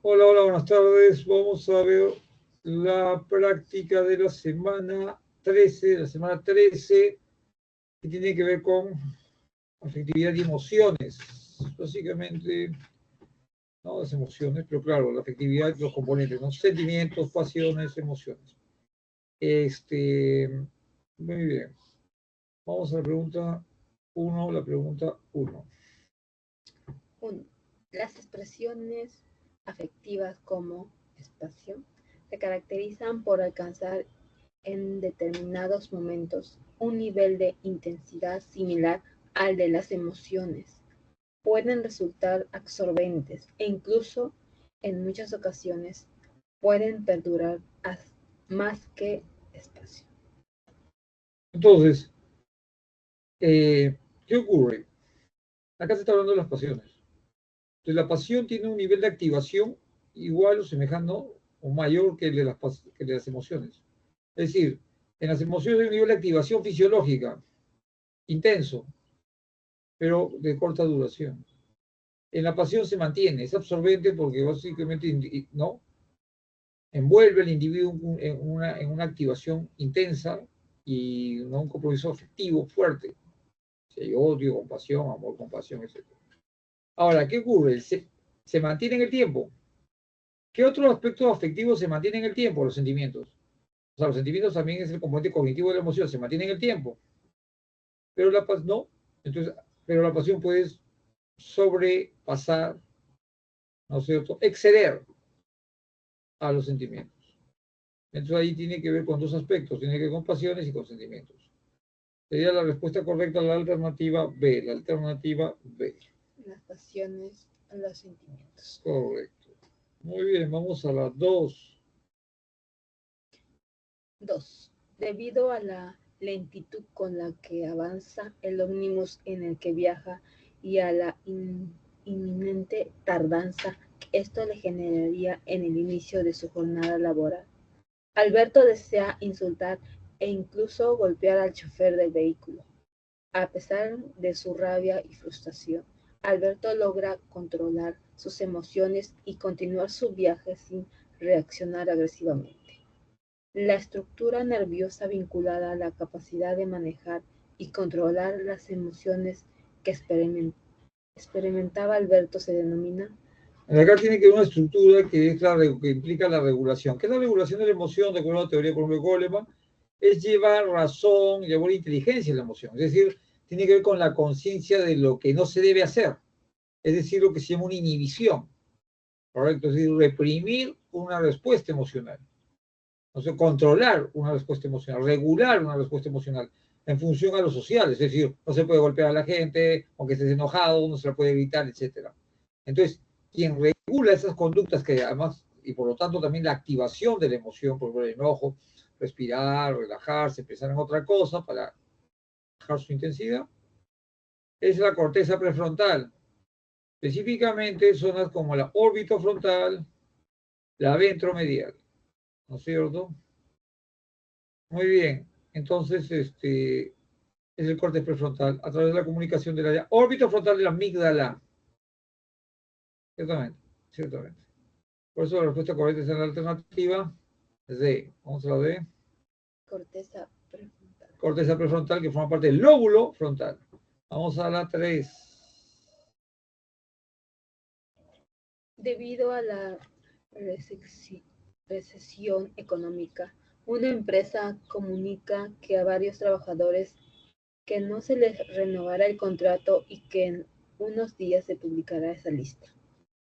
Hola, hola, buenas tardes. Vamos a ver la práctica de la semana 13, que tiene que ver con afectividad y emociones. Básicamente, no las emociones, pero claro, la afectividad, los componentes, ¿no? Sentimientos, pasiones, emociones. Muy bien. Vamos a la pregunta 1, la pregunta 1. 1. Las expresiones afectivas como espacio se caracterizan por alcanzar en determinados momentos un nivel de intensidad similar al de las emociones. Pueden resultar absorbentes e incluso en muchas ocasiones pueden perdurar más que espacio. Entonces, ¿qué ocurre? Acá se está hablando de las pasiones. Entonces, la pasión tiene un nivel de activación igual o semejando o mayor que el de las emociones. Es decir, en las emociones hay un nivel de activación fisiológica intenso, pero de corta duración. En la pasión se mantiene, es absorbente porque básicamente no envuelve al individuo en una activación intensa y ¿no? Un compromiso afectivo fuerte. Si hay odio, compasión, amor, compasión, etc. Ahora, ¿qué ocurre? Se mantiene en el tiempo. ¿Qué otros aspectos afectivos se mantienen en el tiempo? Los sentimientos. O sea, los sentimientos también es el componente cognitivo de la emoción, se mantiene en el tiempo. Pero la pasión no. Entonces, pero la pasión puede sobrepasar, ¿no es cierto? Exceder a los sentimientos. Entonces ahí tiene que ver con dos aspectos, tiene que ver con pasiones y con sentimientos. Sería la respuesta correcta a la alternativa B. La alternativa B. Las pasiones, los sentimientos. Correcto. Muy bien, vamos a la 2. 2. Debido a la lentitud con la que avanza el ómnibus en el que viaja y a la inminente tardanza que esto le generaría en el inicio de su jornada laboral, Alberto desea insultar e incluso golpear al chofer del vehículo. A pesar de su rabia y frustración, Alberto logra controlar sus emociones y continuar su viaje sin reaccionar agresivamente. La estructura nerviosa vinculada a la capacidad de manejar y controlar las emociones que experimentaba Alberto se denomina. Acá tiene que haber una estructura que, que implica la regulación. ¿Qué es la regulación de la emoción? De acuerdo a la teoría, por ejemplo, de Goleman, es llevar razón, llevar inteligencia a la emoción. Es decir, tiene que ver con la conciencia de lo que no se debe hacer. Es decir, lo que se llama una inhibición. ¿Correcto? Es decir, reprimir una respuesta emocional. O sea, controlar una respuesta emocional, regular una respuesta emocional en función a lo social. Es decir, no se puede golpear a la gente, aunque estés enojado, no se la puede evitar, etc. Entonces, quien regula esas conductas que además, y por lo tanto también la activación de la emoción, por ejemplo, el enojo, respirar, relajarse, pensar en otra cosa para bajar su intensidad, es la corteza prefrontal. Específicamente zonas como la órbita frontal, la ventromedial, ¿no es cierto? Muy bien, entonces es el corte prefrontal a través de la comunicación del área órbito frontal de la amígdala. Ciertamente, ciertamente. Por eso la respuesta correcta es en la alternativa D. Vamos a la D. Corteza prefrontal. Corteza prefrontal que forma parte del lóbulo frontal. Vamos a la 3. Debido a la recesión económica, una empresa comunica que a varios trabajadores que no se les renovará el contrato y que en unos días se publicará esa lista.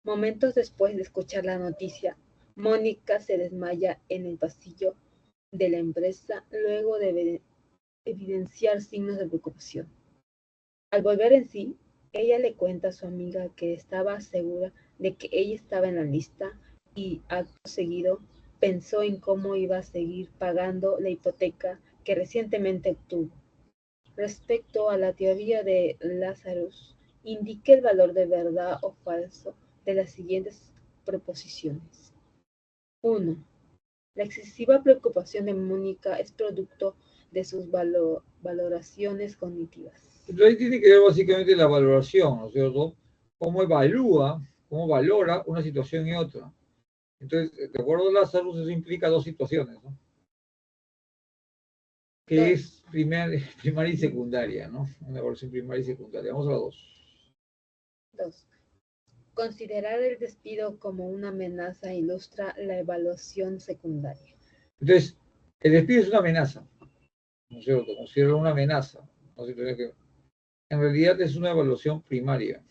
Momentos después de escuchar la noticia, Mónica se desmaya en el pasillo de la empresa luego de evidenciar signos de preocupación. Al volver en sí, ella le cuenta a su amiga que estaba segura de que ella estaba en la lista y acto seguido pensó en cómo iba a seguir pagando la hipoteca que recientemente obtuvo. Respecto a la teoría de Lazarus, indique el valor de verdad o falso de las siguientes proposiciones. 1. La excesiva preocupación de Mónica es producto de sus valoraciones cognitivas. Entonces ahí tiene que ver básicamente la valoración, ¿no es cierto? Cómo evalúa cómo valora una situación y otra. Entonces, de acuerdo a Lazarus, eso implica dos situaciones, ¿no? Que es primaria y secundaria, ¿no? Una evaluación primaria y secundaria. Vamos a la 2. 2. Considerar el despido como una amenaza ilustra la evaluación secundaria. Entonces, el despido es una amenaza, ¿no es cierto? Considero una amenaza. ¿No? En realidad es una evaluación primaria,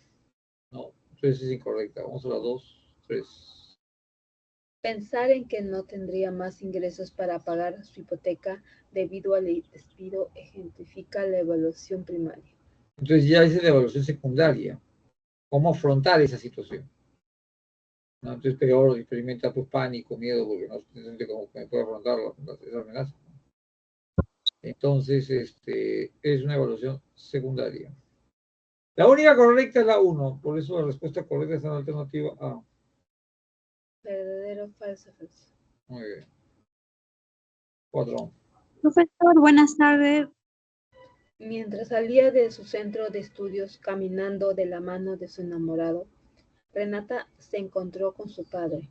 ¿no? Entonces es incorrecta. Vamos a la 2, 3. Pensar en que no tendría más ingresos para pagar su hipoteca debido al despido ejemplifica la evaluación primaria. Entonces ya es la evaluación secundaria. ¿Cómo afrontar esa situación? ¿No? Entonces peor, experimenta pues pánico, miedo, porque no se siente como que puede afrontar esa amenaza. Entonces, es una evaluación secundaria. La única correcta es la 1, por eso la respuesta correcta es la alternativa A. Verdadero, falso, falso. Muy bien. 4. Profesor, buenas tardes. Mientras salía de su centro de estudios caminando de la mano de su enamorado, Renata se encontró con su padre,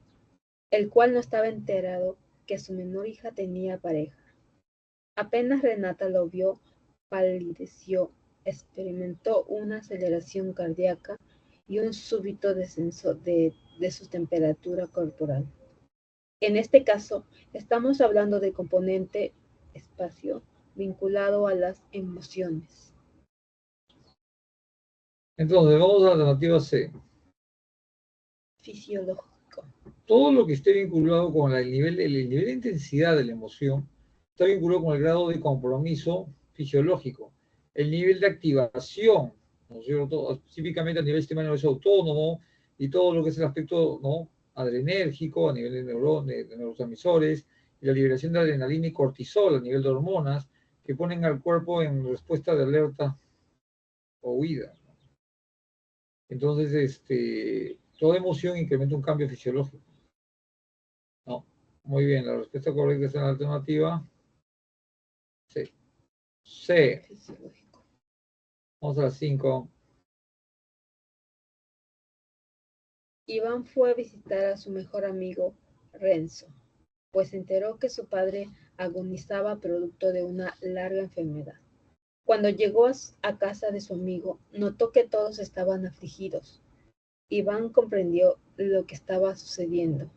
el cual no estaba enterado que su menor hija tenía pareja. Apenas Renata lo vio, palideció, experimentó una aceleración cardíaca y un súbito descenso de su temperatura corporal. En este caso, estamos hablando de componente espacio vinculado a las emociones. Entonces, vamos a la alternativa C. Fisiológico. Todo lo que esté vinculado con el nivel de intensidad de la emoción está vinculado con el grado de compromiso fisiológico, el nivel de activación, ¿no es cierto? Específicamente a nivel del sistema nervioso autónomo y todo lo que es el aspecto, ¿no?, adrenérgico, a nivel de neurotransmisores, y la liberación de adrenalina y cortisol a nivel de hormonas que ponen al cuerpo en respuesta de alerta o huida. Entonces, toda emoción incrementa un cambio fisiológico. No, muy bien, la respuesta correcta es en la alternativa C. C. Fisiológico. Vamos a las 5. Iván fue a visitar a su mejor amigo, Renzo, pues se enteró que su padre agonizaba producto de una larga enfermedad. Cuando llegó a casa de su amigo, notó que todos estaban afligidos. Iván comprendió lo que estaba sucediendo.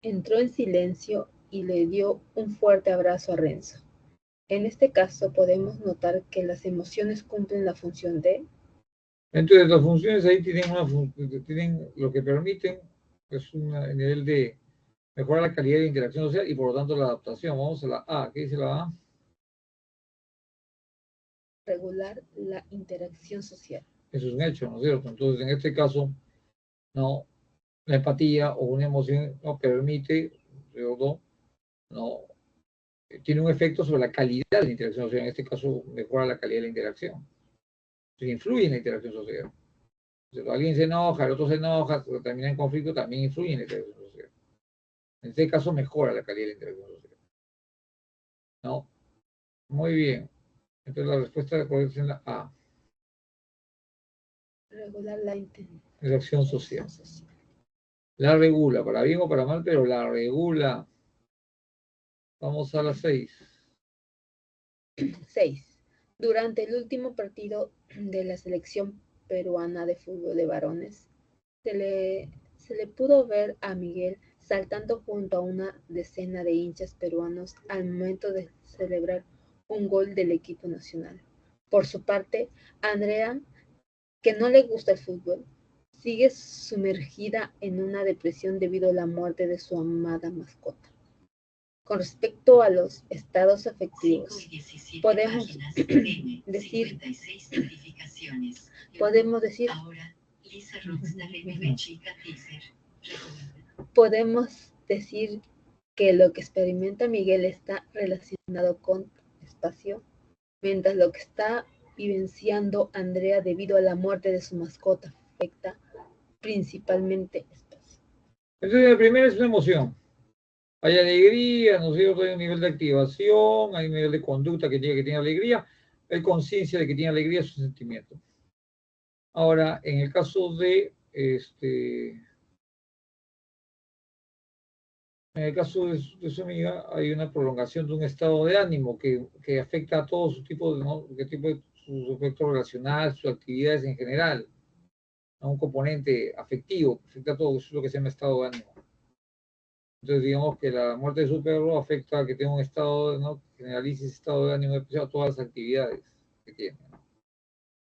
Entró en silencio y le dio un fuerte abrazo a Renzo. En este caso podemos notar que las emociones cumplen la función de... Entonces, las funciones ahí tienen lo que permiten es un nivel de mejorar la calidad de interacción social y por lo tanto la adaptación. Vamos a la A. ¿Qué dice la A? regular la interacción social. Eso es un hecho, ¿no es cierto? Entonces, en este caso, no, la empatía o una emoción no permite, ¿cierto? No, tiene un efecto sobre la calidad de la interacción social. En este caso, mejora la calidad de la interacción. Entonces, influye en la interacción social. Si alguien se enoja, el otro se enoja, termina en conflicto, también influye en la interacción social. En este caso, mejora la calidad de la interacción social. ¿No? Muy bien. Entonces, la respuesta correcta es en la A. Regular la Interacción social. La regula, para bien o para mal, pero la regula. Vamos a la 6. 6. Durante el último partido de la selección peruana de fútbol de varones, se le pudo ver a Miguel saltando junto a una decena de hinchas peruanos al momento de celebrar un gol del equipo nacional. Por su parte, Andrea, que no le gusta el fútbol, sigue sumergida en una depresión debido a la muerte de su amada mascota. Con respecto a los estados afectivos, podemos decir, que lo que experimenta Miguel está relacionado con espacio, mientras lo que está vivenciando Andrea debido a la muerte de su mascota afecta principalmente espacio. Entonces, la primera es una emoción. Hay alegría, ¿no es cierto? Hay un nivel de activación, hay un nivel de conducta que tiene alegría, hay conciencia de que tiene alegría, es un sentimiento. Ahora, en el caso de en el caso de su amiga, hay una prolongación de un estado de ánimo que afecta a todo su tipo de, ¿no? ¿Qué tipo de sus efectos relacionales, sus actividades en general? A un componente afectivo, que afecta a todo, eso es lo que se llama estado de ánimo. Entonces, digamos que la muerte de su perro afecta a que tenga un estado, ¿no? Generalice ese estado de ánimo especial a todas las actividades que tiene.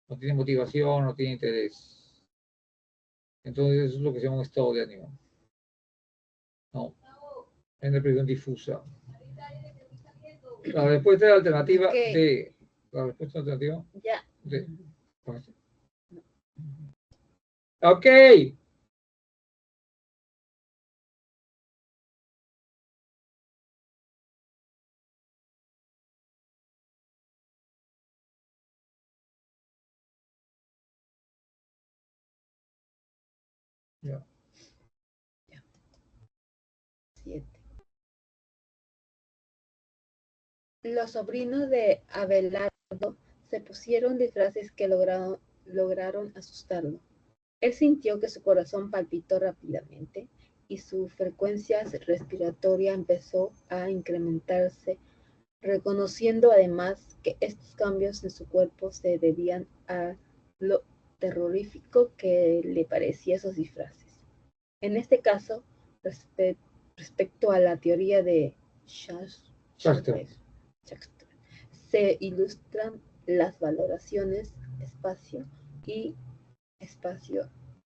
No tiene motivación, no tiene interés. Entonces, eso es lo que se llama un estado de ánimo. No, es depresión difusa. La respuesta alternativa Ok. D. La respuesta alternativa Ya. D. Ok. Ya. 7. Los sobrinos de Abelardo se pusieron disfraces que lograron asustarlo. Él sintió que su corazón palpitó rápidamente y su frecuencia respiratoria empezó a incrementarse, reconociendo además que estos cambios en su cuerpo se debían a lo terrorífico que le parecía esos disfraces. En este caso, respecto a la teoría de Schachter. se ilustran las valoraciones espacio y espacio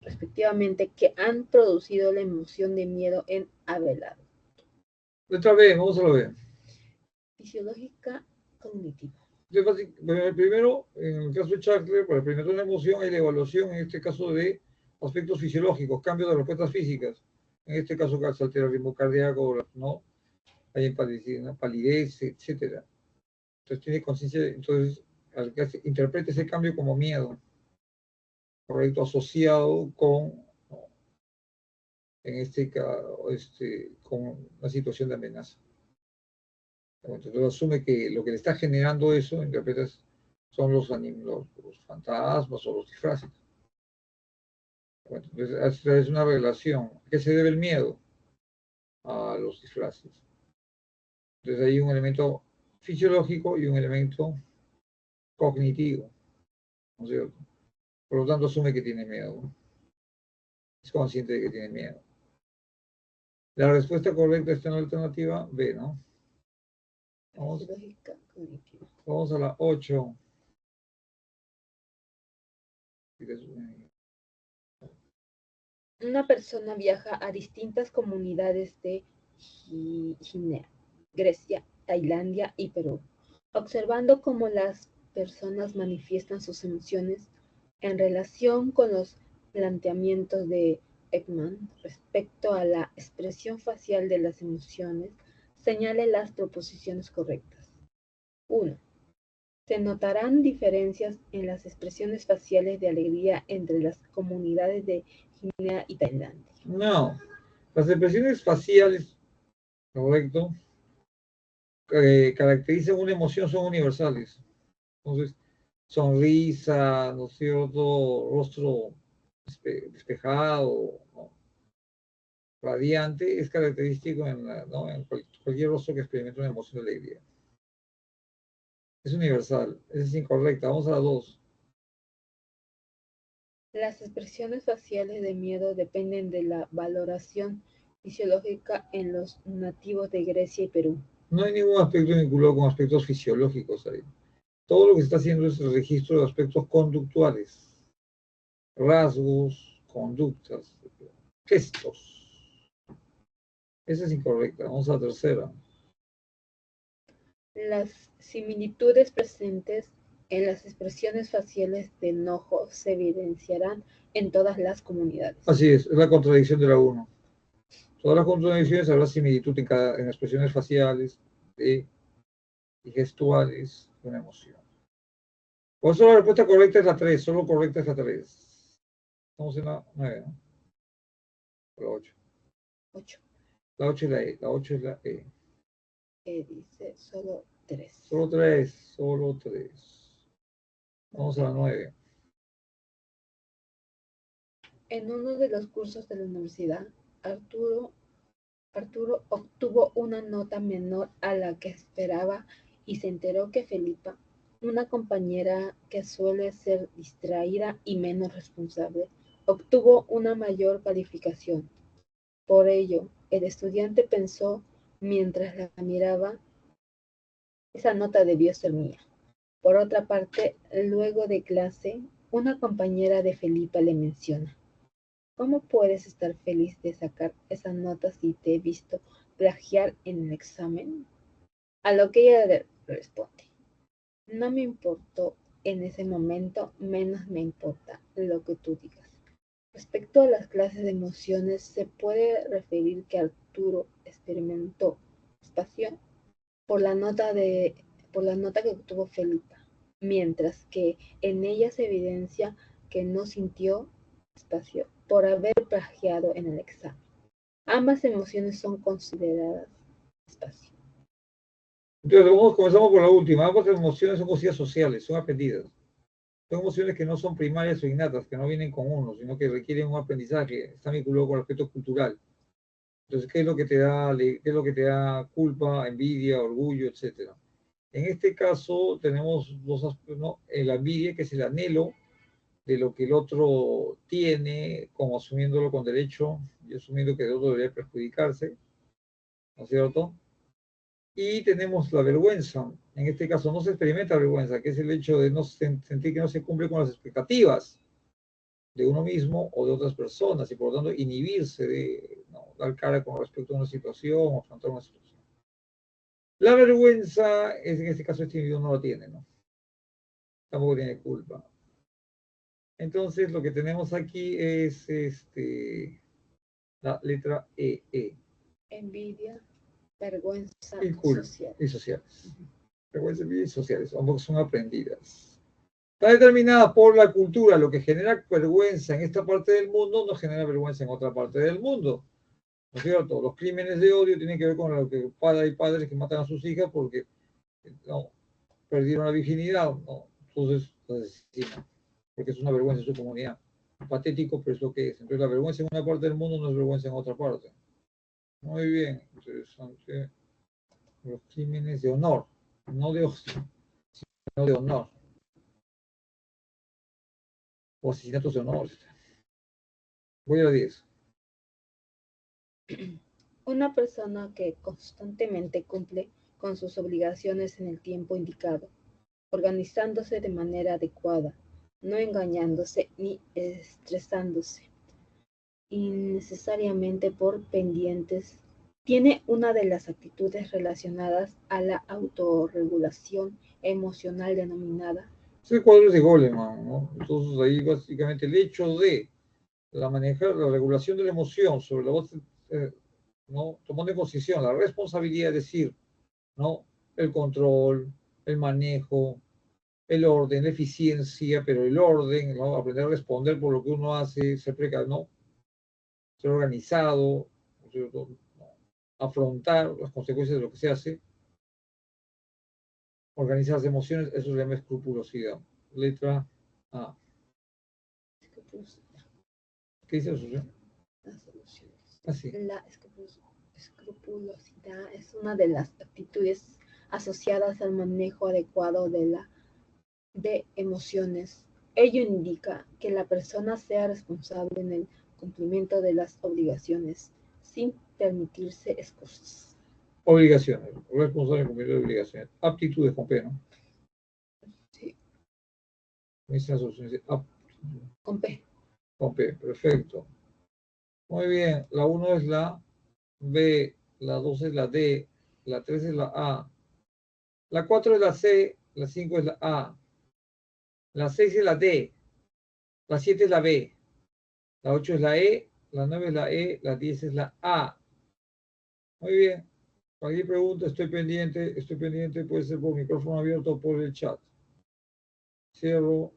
respectivamente que han producido la emoción de miedo en Abelardo. Otra vez, vamos a lo ver. Fisiológica cognitiva. Primero, en el caso de Schachter, para experimentar una emoción hay la evaluación, en este caso, de aspectos fisiológicos, cambios de respuestas físicas. En este caso, se altera el ritmo cardíaco, ¿no? Hay palidez, etcétera. Entonces tiene conciencia, entonces al que interpreta ese cambio como miedo, correcto, asociado con, ¿no? En este caso, con una situación de amenaza. Entonces asume que lo que le está generando eso, interpretas, son los fantasmas o los disfraces. Entonces es una relación. ¿A qué se debe el miedo? A los disfraces. Entonces hay un elemento fisiológico y un elemento cognitivo, ¿no es cierto? Por lo tanto, asume que tiene miedo. Es consciente de que tiene miedo. La respuesta correcta está en la alternativa B, ¿no? Vamos a la 8. Una persona viaja a distintas comunidades de Guinea, Grecia, Tailandia y Perú, observando cómo las personas manifiestan sus emociones en relación con los planteamientos de Ekman respecto a la expresión facial de las emociones. Señale las proposiciones correctas. 1. Se notarán diferencias en las expresiones faciales de alegría entre las comunidades de Guinea y Tailandia. No, las expresiones faciales, correcto, caracterizan una emoción, son universales. Entonces, sonrisa, ¿no es cierto? Rostro despejado, ¿no? Radiante, es característico ¿no? en cualquier rostro que experimente una emoción de alegría. Es universal, esa es incorrecta. Vamos a la 2. Las expresiones faciales de miedo dependen de la valoración fisiológica en los nativos de Grecia y Perú. No hay ningún aspecto vinculado con aspectos fisiológicos ahí. Todo lo que se está haciendo es el registro de aspectos conductuales, rasgos, conductas, gestos. Esa es incorrecta. Vamos a la tercera. Las similitudes presentes en las expresiones faciales de enojo se evidenciarán en todas las comunidades. Así es la contradicción de la 1. Todas las contradicciones habrá similitud en expresiones faciales y gestuales de una emoción. Por eso la respuesta correcta es la 3, solo correcta es la 3. Estamos en la 9, ¿no? La 8. 8. La 8 es la E, la 8 es la E. Dice solo 3. Solo 3, solo 3. Vamos a la 9. En uno de los cursos de la universidad, Arturo, Arturo obtuvo una nota menor a la que esperaba y se enteró que Felipa, una compañera que suele ser distraída y menos responsable, obtuvo una mayor calificación. Por ello, el estudiante pensó mientras la miraba, esa nota debió ser mía. Por otra parte, luego de clase, una compañera de Felipa le menciona: ¿cómo puedes estar feliz de sacar esa nota si te he visto plagiar en el examen? A lo que ella le responde: no me importó en ese momento, menos me importa lo que tú digas. Respecto a las clases de emociones, se puede referir que Arturo experimentó pasión por la nota que obtuvo Felipa, mientras que en ella se evidencia que no sintió espacio por haber plagiado en el examen. Ambas emociones son consideradas espacio. Entonces, comenzamos por la última. Ambas emociones son cosillas sociales, son aprendidas. Son emociones que no son primarias o innatas, que no vienen con uno, sino que requieren un aprendizaje, están vinculados con el aspecto cultural. Entonces, ¿qué es lo que te da, qué es lo que te da culpa, envidia, orgullo, etcétera? En este caso tenemos dos aspectos, ¿no? La envidia, que es el anhelo de lo que el otro tiene, como asumiéndolo con derecho y asumiendo que el otro debería perjudicarse, ¿no es cierto? Y tenemos la vergüenza. En este caso no se experimenta vergüenza, que es el hecho de no sentir que no se cumple con las expectativas de uno mismo o de otras personas y por lo tanto inhibirse de, ¿no?, dar cara con respecto a una situación o afrontar una situación. La vergüenza, es, en este caso este individuo no lo tiene, ¿no? Tampoco tiene culpa. Entonces lo que tenemos aquí es la letra E. Envidia, vergüenza Y culpa social. y sociales. Vergüenza y sociales, ambos son aprendidas. Está determinada por la cultura. Lo que genera vergüenza en esta parte del mundo no genera vergüenza en otra parte del mundo. ¿No es cierto? Los crímenes de odio tienen que ver con lo que hay padres que matan a sus hijas porque no, perdieron la virginidad, ¿no? Entonces las asesinan, porque es una vergüenza en su comunidad. Patético, pero es lo que es. Entonces la vergüenza en una parte del mundo no es vergüenza en otra parte. Muy bien, interesante. Los crímenes de honor, no de odio, sino de honor. O asesinatos de honor. Voy a 10. Una persona que constantemente cumple con sus obligaciones en el tiempo indicado, organizándose de manera adecuada, no engañándose ni estresándose innecesariamente por pendientes, tiene una de las actitudes relacionadas a la autorregulación emocional denominada. Ese cuadro es de Goleman, ¿no? Entonces ahí básicamente el hecho de manejar la regulación de la emoción sobre la base, ¿no?, tomando en consideración la responsabilidad, es decir, ¿no?, el control, el manejo, el orden, la eficiencia, pero el orden, ¿no?, aprender a responder por lo que uno hace, ser precavido, ¿no?, ser organizado, ¿no?, afrontar las consecuencias de lo que se hace, organizar las emociones, eso se llama escrupulosidad. Letra A. ¿Qué dice la solución? Las soluciones. Así. La escrupulosidad es una de las actitudes asociadas al manejo adecuado de emociones. Ello indica que la persona sea responsable en el cumplimiento de las obligaciones, sin permitirse excusas. Obligaciones. Responsable de cumplir obligaciones. Aptitudes con P, ¿no? Sí. Dice la solución, dice Con P. Con P, perfecto. Muy bien, la 1 es la B, la 2 es la D, la 3 es la A, la 4 es la C, la 5 es la A, la 6 es la D, la 7 es la B, la 8 es la E, la 9 es la E, la 10 es la A. Muy bien. Cualquier pregunta, estoy pendiente, puede ser por micrófono abierto o por el chat. Cierro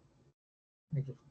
micrófono.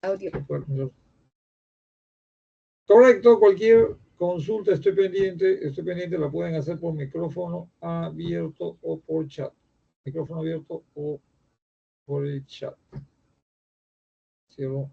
Audio. Correcto, cualquier consulta estoy pendiente, la pueden hacer por micrófono abierto o por chat. Micrófono abierto o por el chat. Cierro.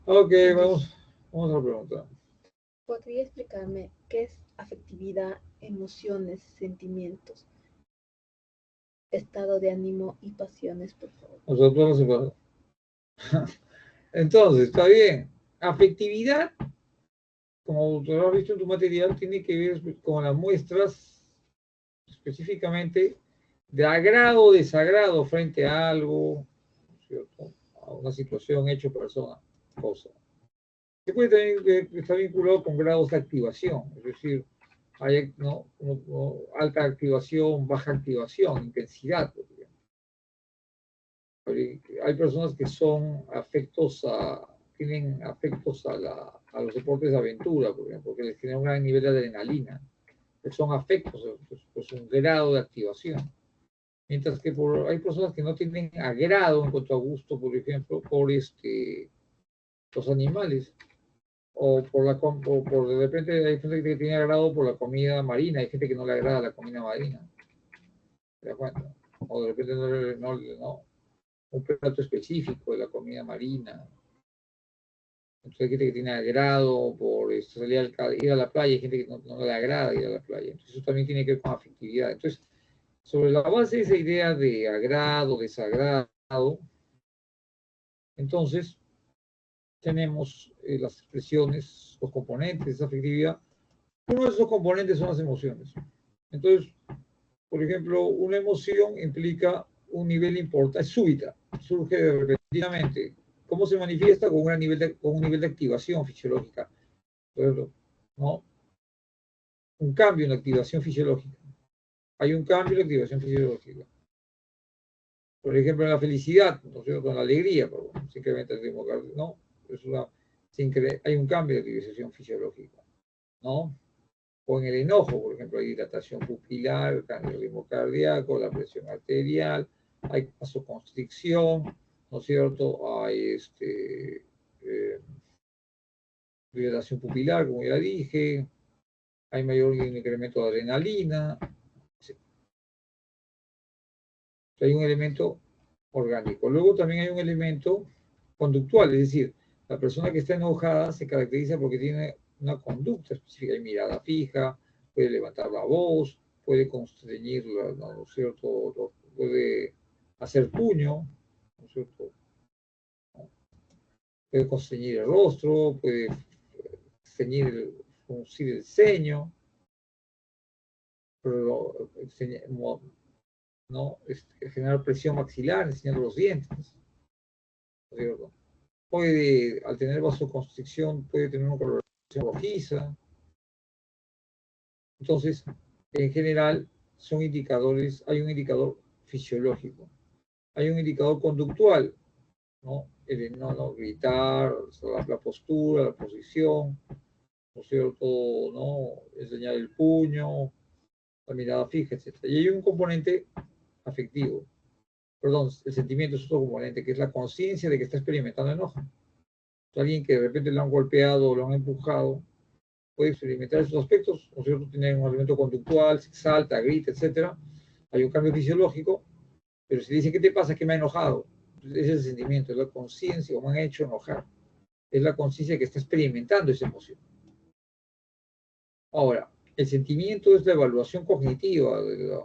Ok, vamos a preguntar. ¿Podría explicarme qué es afectividad, emociones, sentimientos, estado de ánimo y pasiones, por favor? Nosotros no separamos. Entonces, está bien. Afectividad, como tú lo has visto en tu material, tiene que ver con las muestras específicamente de agrado o desagrado frente a algo, ¿cierto? A una situación, hecho, persona, cosa. Se puede también estar vinculado con grados de activación, es decir, hay alta activación, baja activación, intensidad, por ejemplo. Hay personas que tienen afectos a los deportes de aventura, por ejemplo, que les tienen un gran nivel de adrenalina, que son afectos, pues un grado de activación. Mientras que hay personas que no tienen agrado en cuanto a gusto, por ejemplo, por los animales, o por de repente hay gente que tiene agrado por la comida marina, hay gente que no le agrada la comida marina, ¿te das cuenta? O de repente no, un plato específico de la comida marina. Entonces hay gente que tiene agrado por ir a la playa, hay gente que no le agrada ir a la playa. Entonces eso también tiene que ver con afectividad. Entonces, sobre la base de esa idea de agrado, desagrado, entonces tenemos las expresiones, los componentes de esa afectividad. Uno de esos componentes son las emociones. Entonces, por ejemplo, una emoción implica un nivel importante, es súbita, surge repentinamente. ¿Cómo se manifiesta? Con un nivel de activación fisiológica, ¿no? Un cambio en la activación fisiológica. Hay un cambio en la activación fisiológica. Por ejemplo, en la felicidad, ¿no es cierto? En la alegría, se incrementa el ritmo cardíaco, ¿no? Hay un cambio de activación fisiológica, ¿no? O en el enojo, por ejemplo, hay dilatación pupilar, cambio del ritmo cardíaco, la presión arterial, hay vasoconstricción, ¿no es cierto? Hay dilatación pupilar, como ya dije, hay mayor incremento de adrenalina. Hay un elemento orgánico. Luego también hay un elemento conductual, es decir, la persona que está enojada se caracteriza porque tiene una conducta específica, hay mirada fija, puede levantar la voz, puede constreñirla, ¿no es cierto? Puede hacer puño, ¿no es cierto? Puede constreñir el rostro, puede fruncir el ceño, pero, ¿no? Generar presión maxilar, enseñando los dientes, ¿no es cierto? Puede, al tener vasoconstricción, puede tener una coloración rojiza. Entonces, en general, son indicadores, hay un indicador fisiológico, hay un indicador conductual, ¿no? El no gritar, la postura, la posición, ¿no es cierto? ¿No? Enseñar el puño, la mirada fija, etc. Y hay un componente afectivo, perdón, el sentimiento es otro componente, que es la conciencia de que está experimentando enojo. Alguien que de repente lo han golpeado o lo han empujado, puede experimentar esos aspectos, ¿no es cierto? Tiene un elemento conductual, se salta, grita, etc. Hay un cambio fisiológico, pero si dice, ¿qué te pasa? Que me ha enojado. Ese es el sentimiento, es la conciencia, o me han hecho enojar. Es la conciencia que está experimentando esa emoción. Ahora, el sentimiento es la evaluación cognitiva de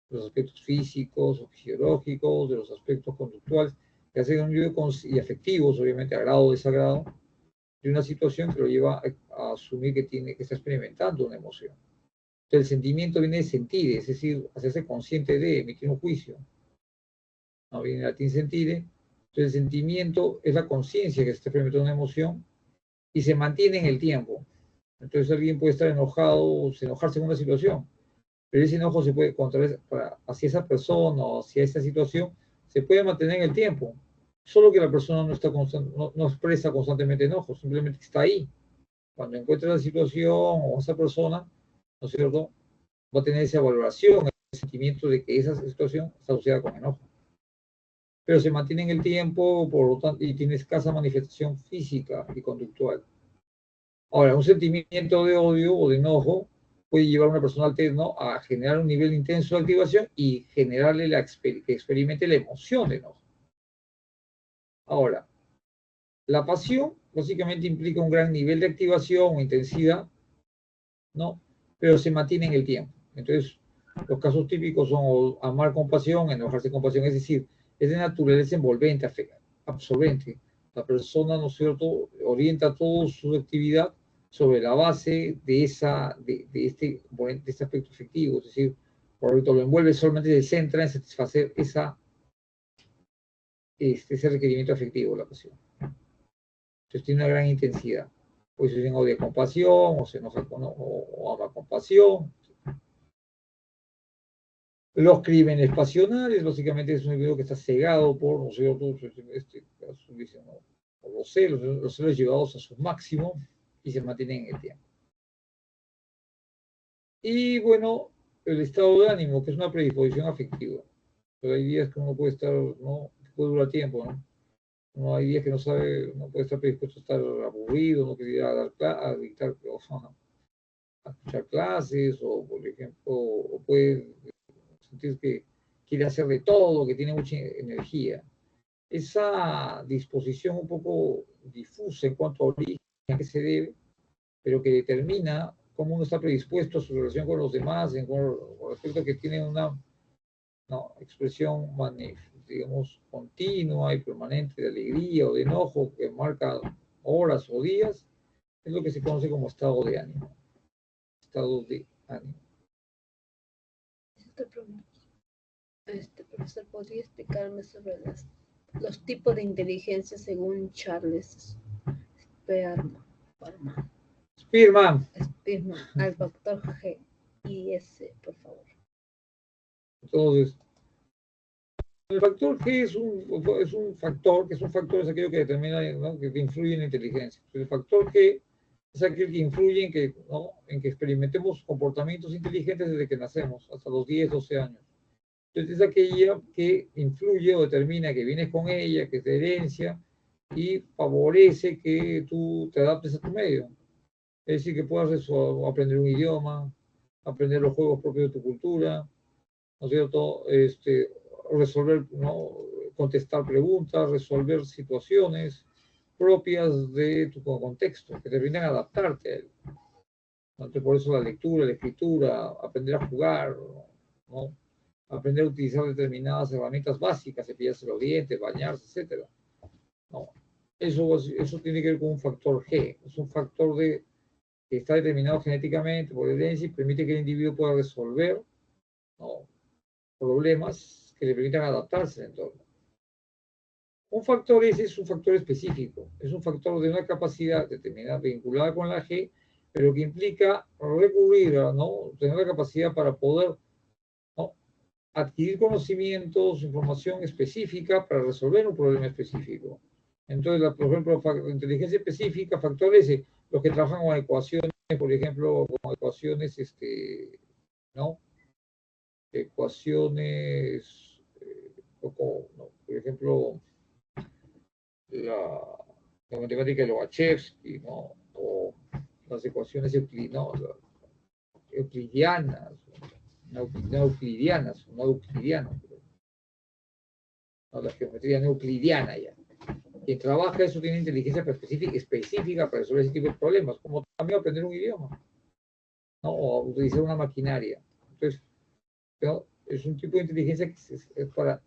los aspectos físicos o fisiológicos, de los aspectos conductuales, que hacen un nivel y afectivos, obviamente, agrado o desagrado, de una situación que lo lleva a asumir que está experimentando una emoción. Entonces, el sentimiento viene de sentir, es decir, hacerse consciente de emitir un juicio. No viene de latín sentire. Entonces, el sentimiento es la conciencia que está experimentando una emoción y se mantiene en el tiempo. Entonces, alguien puede estar enojado o enojarse en una situación, pero ese enojo se puede contraer hacia esa persona o hacia esa situación, se puede mantener en el tiempo. Solo que la persona no expresa constantemente enojo, simplemente está ahí. Cuando encuentre la situación o esa persona, ¿no es cierto?, va a tener esa valoración, el sentimiento de que esa situación está asociada con enojo. Pero se mantiene en el tiempo, por lo tanto, y tiene escasa manifestación física y conductual. Ahora, un sentimiento de odio o de enojo puede llevar a una persona alterna a generar un nivel intenso de activación y generarle que experimente la emoción de enojo. Ahora, la pasión básicamente implica un gran nivel de activación o intensidad, ¿no? Pero se mantiene en el tiempo. Entonces, los casos típicos son amar con pasión, enojarse con pasión, es decir, es de naturaleza envolvente, absorbente. La persona, ¿no es cierto?, orienta toda su actividad sobre la base de este aspecto afectivo, es decir, por lo tanto lo envuelve, solamente se centra en satisfacer ese requerimiento afectivo, la pasión. Entonces tiene una gran intensidad. Pues se odia con pasión, o se enoja o ama con pasión. Los crímenes pasionales, básicamente es un individuo que está cegado por, ¿no es cierto?, por los celos llevados a su máximo y se mantienen en el tiempo. Y bueno, el estado de ánimo, que es una predisposición afectiva. Pero hay días que uno puede estar, ¿no?, puede durar tiempo, ¿no? No hay días que no puede estar predispuesto a estar aburrido, no quiere ir a dictar, a escuchar clases, o por ejemplo, o puede sentir que quiere hacer de todo, que tiene mucha energía. Esa disposición un poco difusa en cuanto a origen, a qué se debe, pero que determina cómo uno está predispuesto a su relación con los demás, con respecto a que tiene una expresión, digamos, continua y permanente de alegría o de enojo que marca horas o días, es lo que se conoce como estado de ánimo. Estado de ánimo. Profesor, ¿podría explicarme sobre los tipos de inteligencia según Charles Spearman, al factor G y S, por favor? Entonces, el factor G es un factor, que es un factor, es aquello que determina, ¿no?, que influye en la inteligencia. El factor G es aquel que influye en que experimentemos comportamientos inteligentes desde que nacemos, hasta los 10, 12 años. Entonces es aquella que influye o determina que vienes con ella, que es de herencia, y favorece que tú te adaptes a tu medio. Es decir, que puedas aprender un idioma, aprender los juegos propios de tu cultura, ¿no es cierto?, resolver, ¿no? Contestar preguntas, resolver situaciones propias de tu contexto, que te permiten adaptarte a él. Entonces, por eso la lectura, la escritura, aprender a jugar, ¿no? Aprender a utilizar determinadas herramientas básicas, cepillarse los dientes, bañarse, etcétera. ¿No? Eso tiene que ver con un factor G, es un factor que está determinado genéticamente por herencia y permite que el individuo pueda resolver, ¿no? Problemas que le permitan adaptarse al entorno. Un factor ese es un factor específico, es un factor de una capacidad determinada vinculada con la G, pero que implica recurrir a, ¿no? Tener la capacidad para poder, ¿no? Adquirir conocimientos, información específica para resolver un problema específico. Entonces, por ejemplo, inteligencia específica, factor S, los que trabajan con ecuaciones, por ejemplo, con ecuaciones, ¿no? Ecuaciones, ¿no? Por ejemplo, la matemática de Lobachevsky, ¿no? O las ecuaciones euclidianas, no euclidianas, no, la geometría no euclidiana ya. Quien trabaja eso tiene inteligencia específica para resolver ese tipo de problemas, como también aprender un idioma, ¿no? O utilizar una maquinaria. Entonces, ¿no? Es un tipo de inteligencia que es para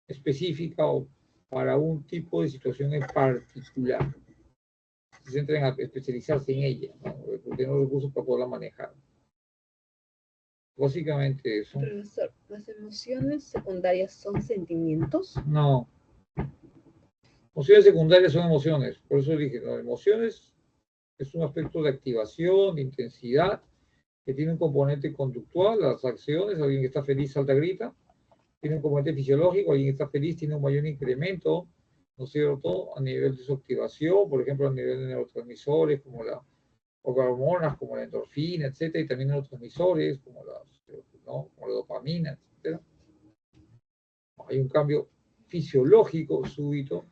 específica o para un tipo de situación en particular. Se centran a especializarse en ella, ¿no? Tener los recursos para poderla manejar. Básicamente eso. Profesor, ¿las emociones secundarias son sentimientos? No. Emociones secundarias son emociones. Por eso dije, no, emociones es un aspecto de activación, de intensidad, que tiene un componente conductual, las acciones, alguien que está feliz salta, grita, tiene un componente fisiológico, alguien que está feliz tiene un mayor incremento, ¿no es cierto?, a nivel de su activación, por ejemplo, a nivel de neurotransmisores, como la hormonas, como la endorfina, etcétera, y también neurotransmisores, como ¿no? Como la dopamina, etcétera. Hay un cambio fisiológico súbito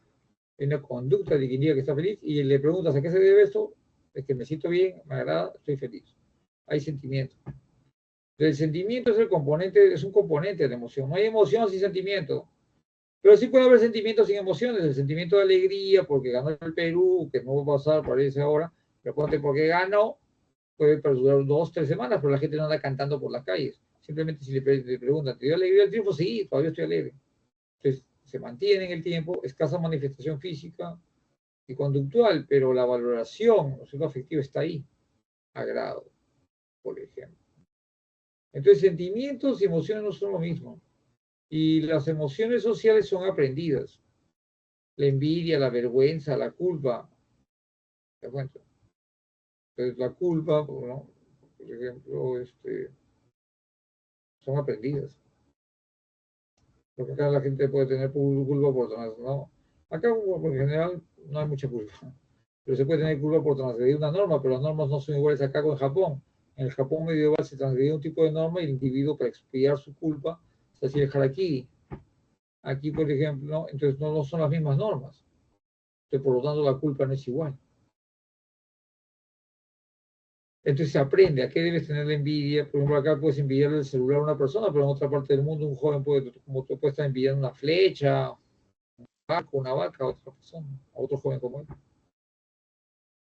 en la conducta de quien diga que está feliz, y le preguntas a qué se debe esto, es que me siento bien, me agrada, estoy feliz. Hay sentimiento. El sentimiento es un componente de la emoción. No hay emoción sin sentimiento. Pero sí puede haber sentimientos sin emociones. El sentimiento de alegría porque ganó el Perú, que no va a pasar, parece ahora, pero porque ganó, puede perdurar 2 o 3 semanas, pero la gente no anda cantando por las calles. Simplemente si le preguntan, ¿te dio alegría el triunfo? Sí, todavía estoy alegre. Entonces, se mantiene en el tiempo, escasa manifestación física y conductual, pero la valoración, o sea, lo afectivo está ahí. Agrado, por ejemplo. Entonces, sentimientos y emociones no son lo mismo. Y las emociones sociales son aprendidas. La envidia, la vergüenza, la culpa. ¿Te das cuenta? Entonces, la culpa, ¿no? Por ejemplo, son aprendidas. Porque acá la gente puede tener culpa por ¿no? Acá, por general, no hay mucha culpa. Pero se puede tener culpa por transgredir una norma, pero las normas no son iguales acá con Japón. En el Japón medieval se transgredía un tipo de norma y el individuo, para expiar su culpa, se hacía el harakiri. Aquí, por ejemplo, ¿no? Entonces no son las mismas normas. Entonces, por lo tanto, la culpa no es igual. Entonces se aprende a qué debes tener la envidia. Por ejemplo, acá puedes envidiar el celular a una persona, pero en otra parte del mundo un joven puede, como tú, puede estar envidiando una flecha, una vaca a otra persona, a otro joven como él.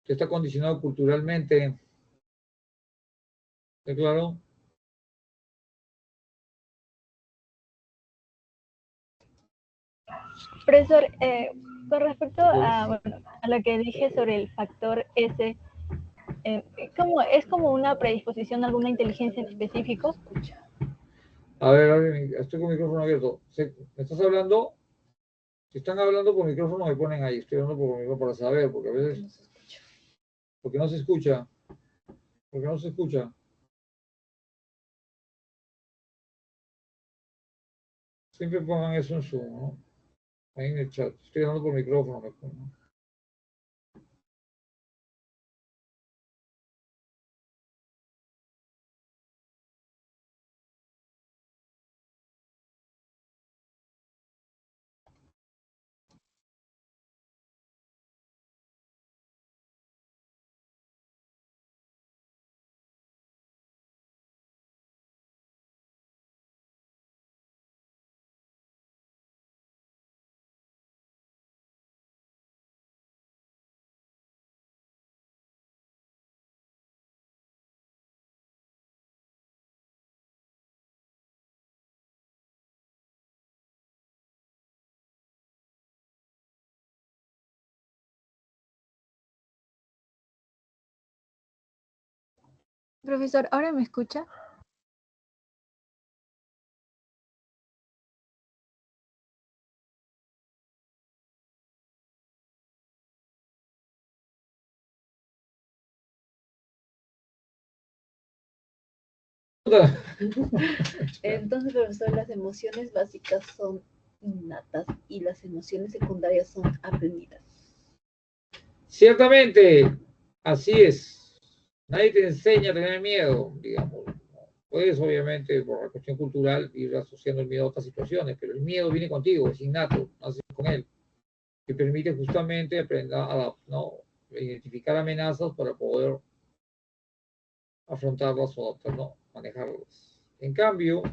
Que está condicionado culturalmente. ¿Está claro? Profesor, con respecto a, bueno, a lo que dije sobre el factor S, ¿es como una predisposición a alguna inteligencia en específico? A ver, estoy con el micrófono abierto. ¿Me estás hablando? Si están hablando por micrófono, me ponen ahí. Estoy hablando por micrófono para saber, porque a veces. Porque no se escucha. Porque no se escucha. Siempre pongan eso en su, ¿no? Ahí en el chat. Estoy hablando por micrófono, me ponen. Profesor, ¿ahora me escucha? Entonces, profesor, las emociones básicas son innatas y las emociones secundarias son aprendidas. Ciertamente, así es. Nadie te enseña a tener miedo, digamos. Puedes, obviamente, por la cuestión cultural, ir asociando el miedo a otras situaciones, pero el miedo viene contigo, es innato, naces con él, que permite justamente aprender a, ¿no?, identificar amenazas para poder afrontarlas o ¿no?, manejarlas. En cambio,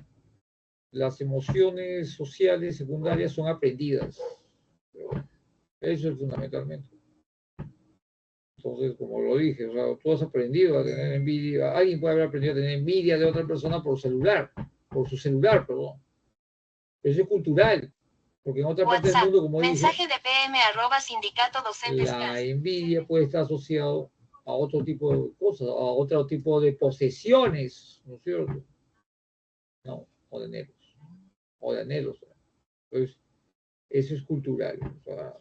las emociones sociales secundarias son aprendidas. Eso es fundamentalmente. Entonces, como lo dije, o sea, tú has aprendido a tener envidia. Alguien puede haber aprendido a tener envidia de otra persona por su celular, perdón. Eso es cultural. Porque en otra parte del mundo, como mensaje dije, de PM@sindicato docentes. la envidia puede estar asociado a otro tipo de cosas, a otro tipo de posesiones, ¿no es cierto? No, o de anhelos. O de anhelos. Entonces, eso es cultural. O sea,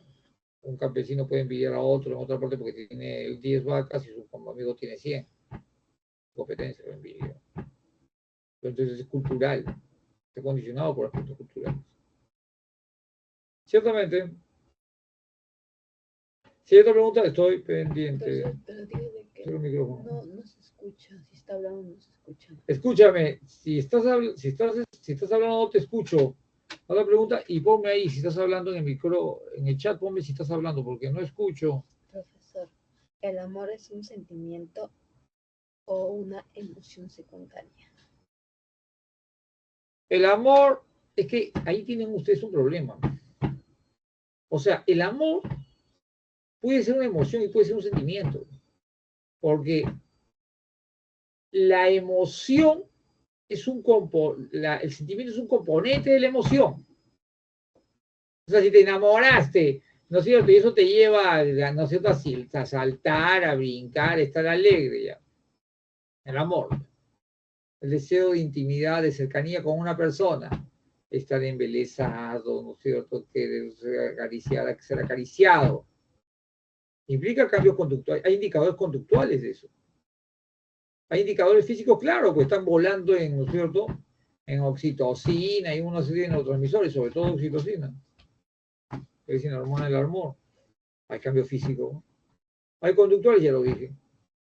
un campesino puede envidiar a otro en otra parte porque tiene 10 vacas y su amigo tiene 100. Competencia, la envidia. Entonces es cultural, está condicionado por aspectos culturales. Ciertamente, si hay otra pregunta, estoy pendiente. Pero dígale que Cierro el micrófono. no se escucha. Si está hablando, no se escucha. Escúchame, si estás hablando, no te escucho. Haz la pregunta y ponme ahí si estás hablando en el micro, en el chat, ponme si estás hablando, porque no escucho. Profesor, ¿el amor es un sentimiento o una emoción secundaria? El amor, es que ahí tienen ustedes un problema. O sea, el amor puede ser una emoción y puede ser un sentimiento, porque la emoción es el sentimiento es un componente de la emoción. O sea, si te enamoraste, ¿no es cierto? Y eso te lleva, ¿no es cierto?, a saltar, a brincar, a estar alegre ya. El amor, el deseo de intimidad, de cercanía con una persona, estar embelesado, ¿no es cierto?, que ser acariciado. Implica cambios conductuales. Hay indicadores conductuales de eso. Hay indicadores físicos, claro, que están volando en, ¿no es cierto?, en oxitocina y una serie de neurotransmisores, sobre todo oxitocina, que es la hormona del amor. Hay cambio físico. Hay conductuales, ya lo dije.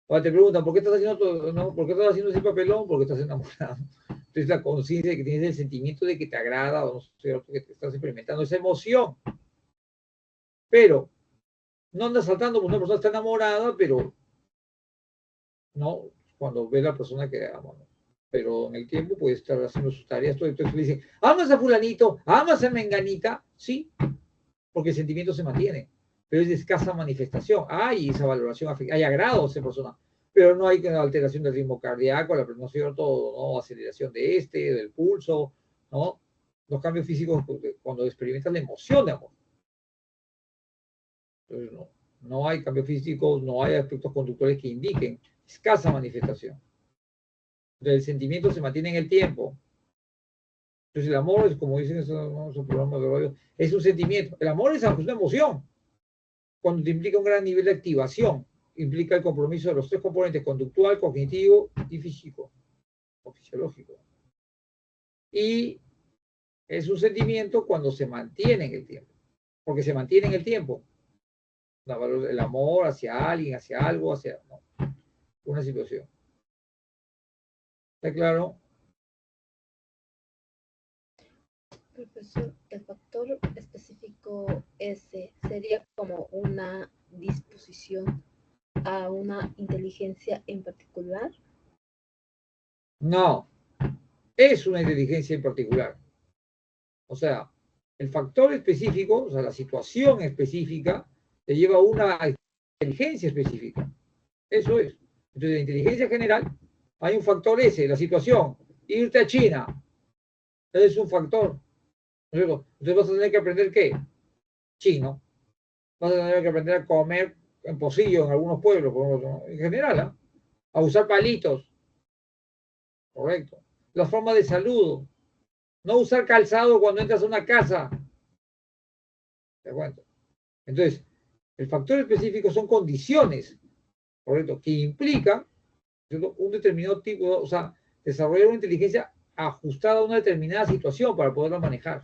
Ahora te preguntan, ¿por qué estás haciendo todo, no? ¿Por qué estás haciendo ese papelón? Porque estás enamorado. Entonces la conciencia de que tienes el sentimiento de que te agrada, o no sé, que te estás experimentando esa emoción. Pero no andas saltando porque una persona está enamorada, pero no cuando ve a la persona que ama, ¿no? Pero en el tiempo puede estar haciendo sus tareas, todo. Entonces le dicen, ¿amas a fulanito? ¿Amas a menganita? Sí, porque el sentimiento se mantiene, pero es de escasa manifestación. Hay esa valoración afectiva, hay agrado a esa persona, pero no hay alteración del ritmo cardíaco, no es cierto, ¿no?, aceleración del pulso, ¿no? Los cambios físicos cuando experimentas la emoción de amor. Entonces, no hay cambios físicos, no hay aspectos conductuales que indiquen escasa manifestación. Entonces, el sentimiento se mantiene en el tiempo. Entonces, el amor es, como dicen esos programas de radio, es un sentimiento. El amor es una emoción. Cuando te implica un gran nivel de activación, implica el compromiso de los tres componentes: conductual, cognitivo y físico, o fisiológico. Y es un sentimiento cuando se mantiene en el tiempo, porque se mantiene en el tiempo. El amor hacia alguien, hacia algo, hacia una situación. ¿Está claro? Profesor, el factor específico S sería como una disposición a una inteligencia en particular. No, es una inteligencia en particular. O sea, el factor específico, o sea, la situación específica, te lleva a una inteligencia específica. Eso es. Entonces, la inteligencia general, hay un factor S, la situación. Irte a China, es un factor. Entonces vas a tener que aprender ¿qué? Chino. Vas a tener que aprender a comer en pocillo en algunos pueblos, en general, ¿eh? A usar palitos. Correcto. La forma de saludo. No usar calzado cuando entras a una casa. ¿Te cuento? Entonces, el factor específico son condiciones, correcto, que implican, ¿cierto?, un determinado tipo, o sea, desarrollar una inteligencia ajustada a una determinada situación para poderla manejar.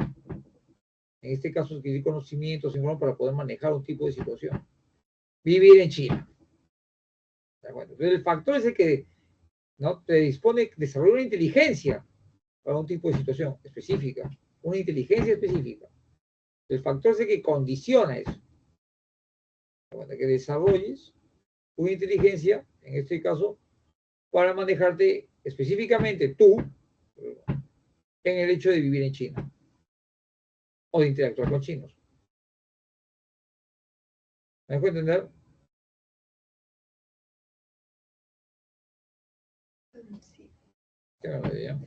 En este caso, adquirir conocimientos para poder manejar un tipo de situación. Vivir en China. ¿De acuerdo? Entonces, el factor es el que, ¿no?, te dispone, desarrollar una inteligencia para un tipo de situación específica, una inteligencia específica. El factor es el que condiciona eso. Que desarrolles una inteligencia, en este caso, para manejarte específicamente tú en el hecho de vivir en China o de interactuar con chinos. ¿Me dejo entender? Sí. Qué maravilla.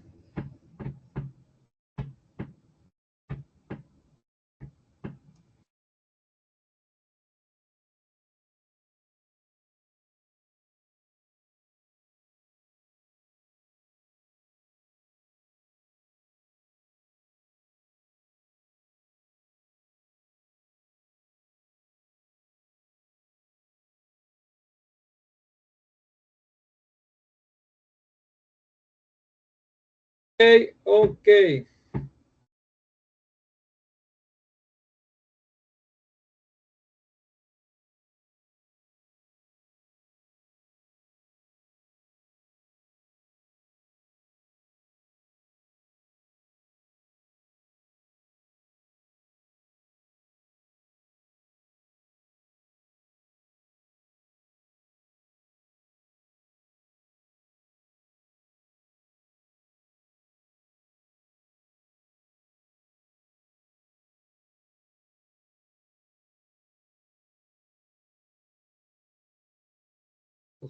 Ok.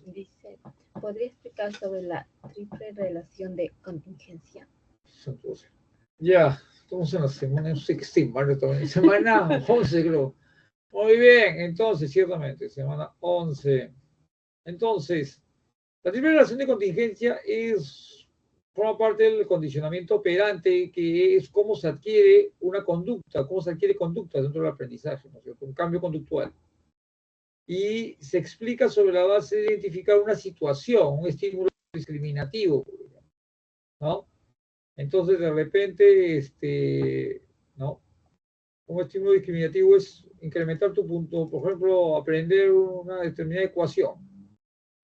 Dice, ¿podría explicar sobre la triple relación de contingencia? Ya, estamos en la semana 16, semana 11, creo. Muy bien, entonces, ciertamente, semana 11. Entonces, la triple relación de contingencia forma parte del condicionamiento operante, que es cómo se adquiere una conducta, cómo se adquiere conducta dentro del aprendizaje, ¿no es cierto? Un cambio conductual. Y se explica sobre la base de identificar una situación, un estímulo discriminativo, ¿no? Entonces, de repente, ¿no? Un estímulo discriminativo es incrementar tu punto, por ejemplo, aprender una determinada ecuación.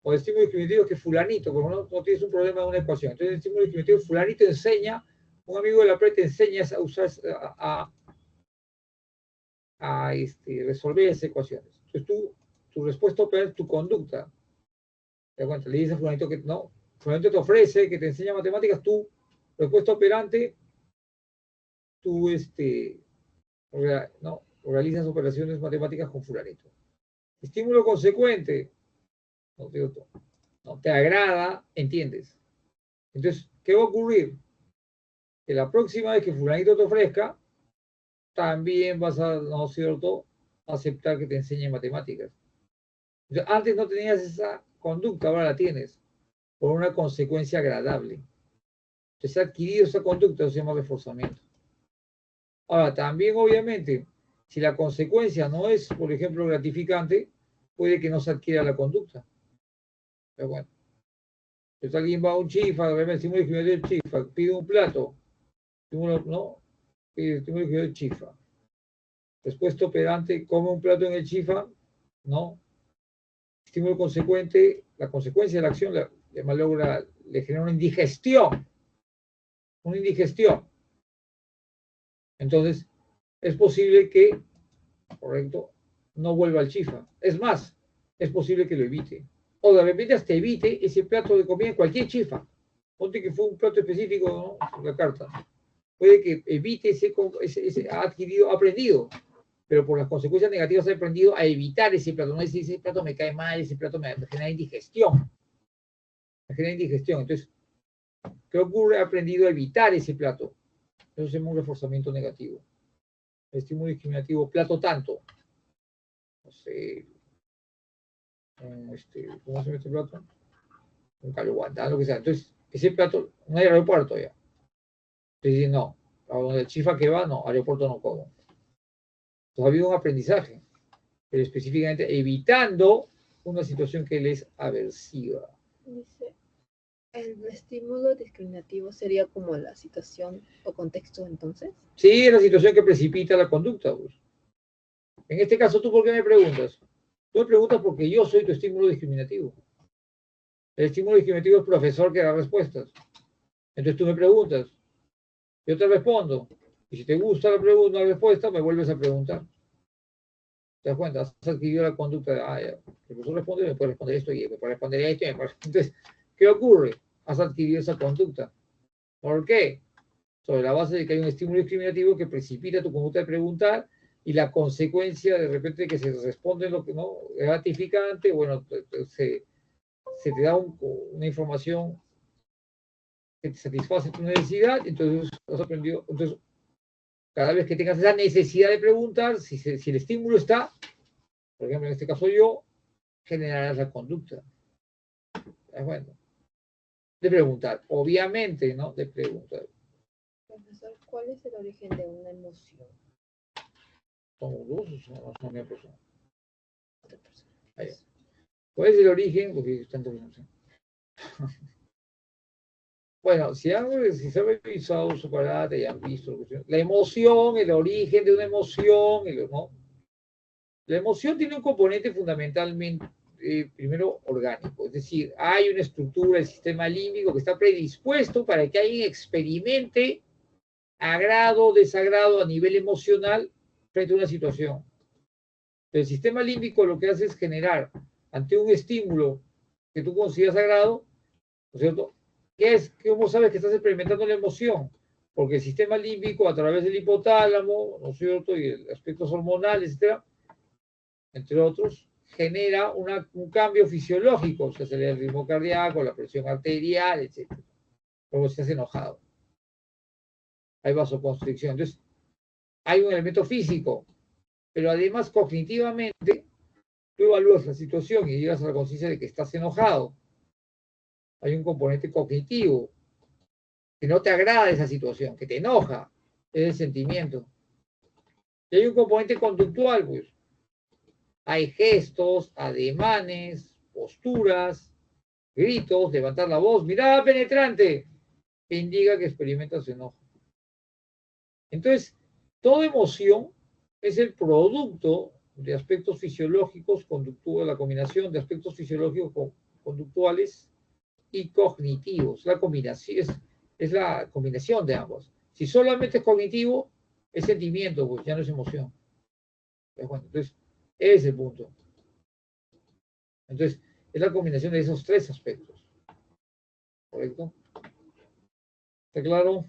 O el estímulo discriminativo es que fulanito, porque no tienes un problema de una ecuación. Entonces, el estímulo discriminativo es fulanito enseña, un amigo de la PRE te enseña a usar, a resolver esas ecuaciones. Entonces, tu respuesta opera es tu conducta. ¿Te das cuenta? Le dices a fulanito que no, fulanito te ofrece, que te enseña matemáticas, tu respuesta operante, tú, no, realizas operaciones matemáticas con fulanito. Estímulo consecuente, no te agrada, entiendes. Entonces, ¿qué va a ocurrir? Que la próxima vez que fulanito te ofrezca, también vas a, ¿no es cierto?, aceptar que te enseñe matemáticas. Entonces, antes no tenías esa conducta, ahora la tienes, por una consecuencia agradable. Entonces, ha adquirido esa conducta, eso se llama reforzamiento. Ahora, también, obviamente, si la consecuencia no es, por ejemplo, gratificante, puede que no se adquiera la conducta. Pero bueno, entonces alguien va a un chifa, de repente, estímulo discriminatorio del chifa, pide un plato, no, pide estímulo discriminatorio del chifa. Respuesta operante, come un plato en el chifa, no. Estímulo consecuente, la consecuencia de la acción le genera una indigestión. Una indigestión. Entonces, es posible que, correcto, no vuelva al chifa. Es más, es posible que lo evite. O de repente hasta evite ese plato de comida en cualquier chifa. Ponte que fue un plato específico, ¿no?, la carta. Puede que evite ha aprendido, pero por las consecuencias negativas ha aprendido a evitar ese plato. No decir, ese plato me cae mal, ese plato me genera indigestión. Me genera indigestión. Entonces, ¿qué ocurre? Ha aprendido a evitar ese plato. Eso se llama un reforzamiento negativo. Estímulo discriminativo, plato tanto. No sé. ¿Cómo se llama este plato? Un caldo guantán, lo que sea. Entonces, ese plato, no hay aeropuerto ya. Entonces, no, a donde el chifa que va, no, aeropuerto no como. Entonces ha habido un aprendizaje, pero específicamente evitando una situación que le es aversiva. Dice, el estímulo discriminativo sería como la situación o contexto entonces. Sí, es la situación que precipita la conducta, pues. En este caso, ¿tú por qué me preguntas? Tú me preguntas porque yo soy tu estímulo discriminativo. El estímulo discriminativo es el profesor que da respuestas. Entonces tú me preguntas, yo te respondo. Y si te gusta la pregunta, la respuesta, me vuelves a preguntar. ¿Te das cuenta? Has adquirido la conducta de, ya, el profesor responde, me puede responder esto, y me puede responder esto, y me puede... Entonces, ¿qué ocurre? Has adquirido esa conducta. ¿Por qué? Sobre la base de que hay un estímulo discriminativo que precipita tu conducta de preguntar y la consecuencia de repente que se responde lo que no es gratificante, bueno, se te da una información que te satisface tu necesidad, entonces has aprendido, entonces cada vez que tengas esa necesidad de preguntar, si el estímulo está, por ejemplo, en este caso yo, generarás la conducta. Bueno, de preguntar, obviamente, ¿no? De preguntar. Profesor, ¿cuál es el origen de una emoción? ¿Somos dos o somos una persona? Otra persona. Allá. ¿Cuál es el origen? Porque tanto no sé. Bueno, si se ha revisado su parada y han visto la emoción, el origen de una emoción, ¿no? La emoción tiene un componente fundamentalmente, primero, orgánico, es decir, hay una estructura del sistema límbico que está predispuesto para que alguien experimente agrado o desagrado a nivel emocional frente a una situación. El sistema límbico lo que hace es generar, ante un estímulo que tú consideras agrado, ¿no es cierto? ¿Cómo sabes que estás experimentando la emoción? Porque el sistema límbico, a través del hipotálamo, ¿no es cierto? Y el aspectos hormonales, etcétera, entre otros, genera un cambio fisiológico, se acelera el ritmo cardíaco, la presión arterial, etcétera. Luego estás enojado. Hay vasoconstricción. Entonces, hay un elemento físico, pero además cognitivamente, tú evalúas la situación y llegas a la conciencia de que estás enojado. Hay un componente cognitivo, que no te agrada esa situación, que te enoja, es el sentimiento. Y hay un componente conductual, pues. Hay gestos, ademanes, posturas, gritos, levantar la voz, mirada penetrante, que indica que experimentas enojo. Entonces, toda emoción es el producto de aspectos fisiológicos, la combinación de aspectos fisiológicos conductuales y cognitivos. Es la combinación de ambos. Si solamente es cognitivo, es sentimiento, pues ya no es emoción. Entonces, ese es el punto. Entonces, es la combinación de esos tres aspectos. ¿Correcto? ¿Está claro?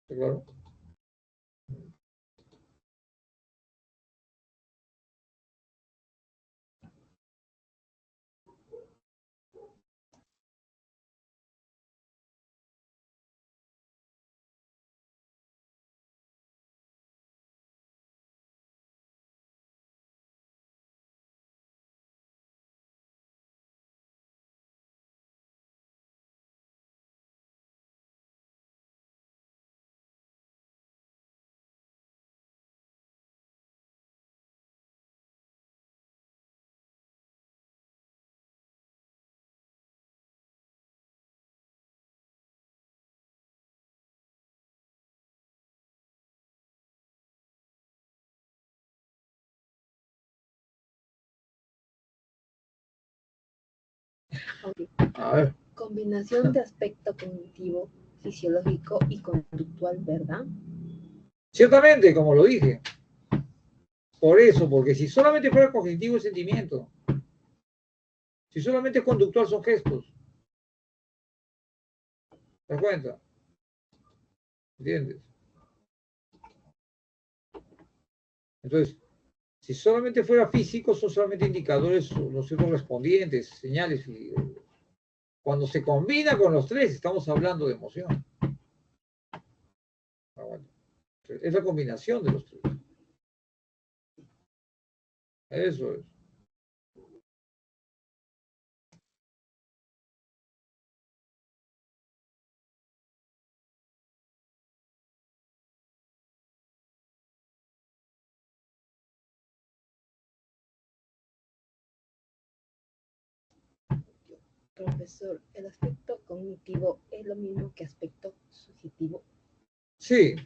¿Está claro? Okay. A ver. Combinación de aspecto cognitivo, fisiológico y conductual, ¿verdad? Ciertamente, como lo dije. Por eso, porque si solamente fuera cognitivo es sentimiento. Si solamente es conductual son gestos. ¿Te das cuenta? ¿Entiendes? Entonces, si solamente fuera físico, son solamente indicadores, los ciertos respondientes, señales. Cuando se combina con los tres, estamos hablando de emoción. Es la combinación de los tres. Eso es. Profesor, ¿el aspecto cognitivo es lo mismo que aspecto subjetivo? Sí,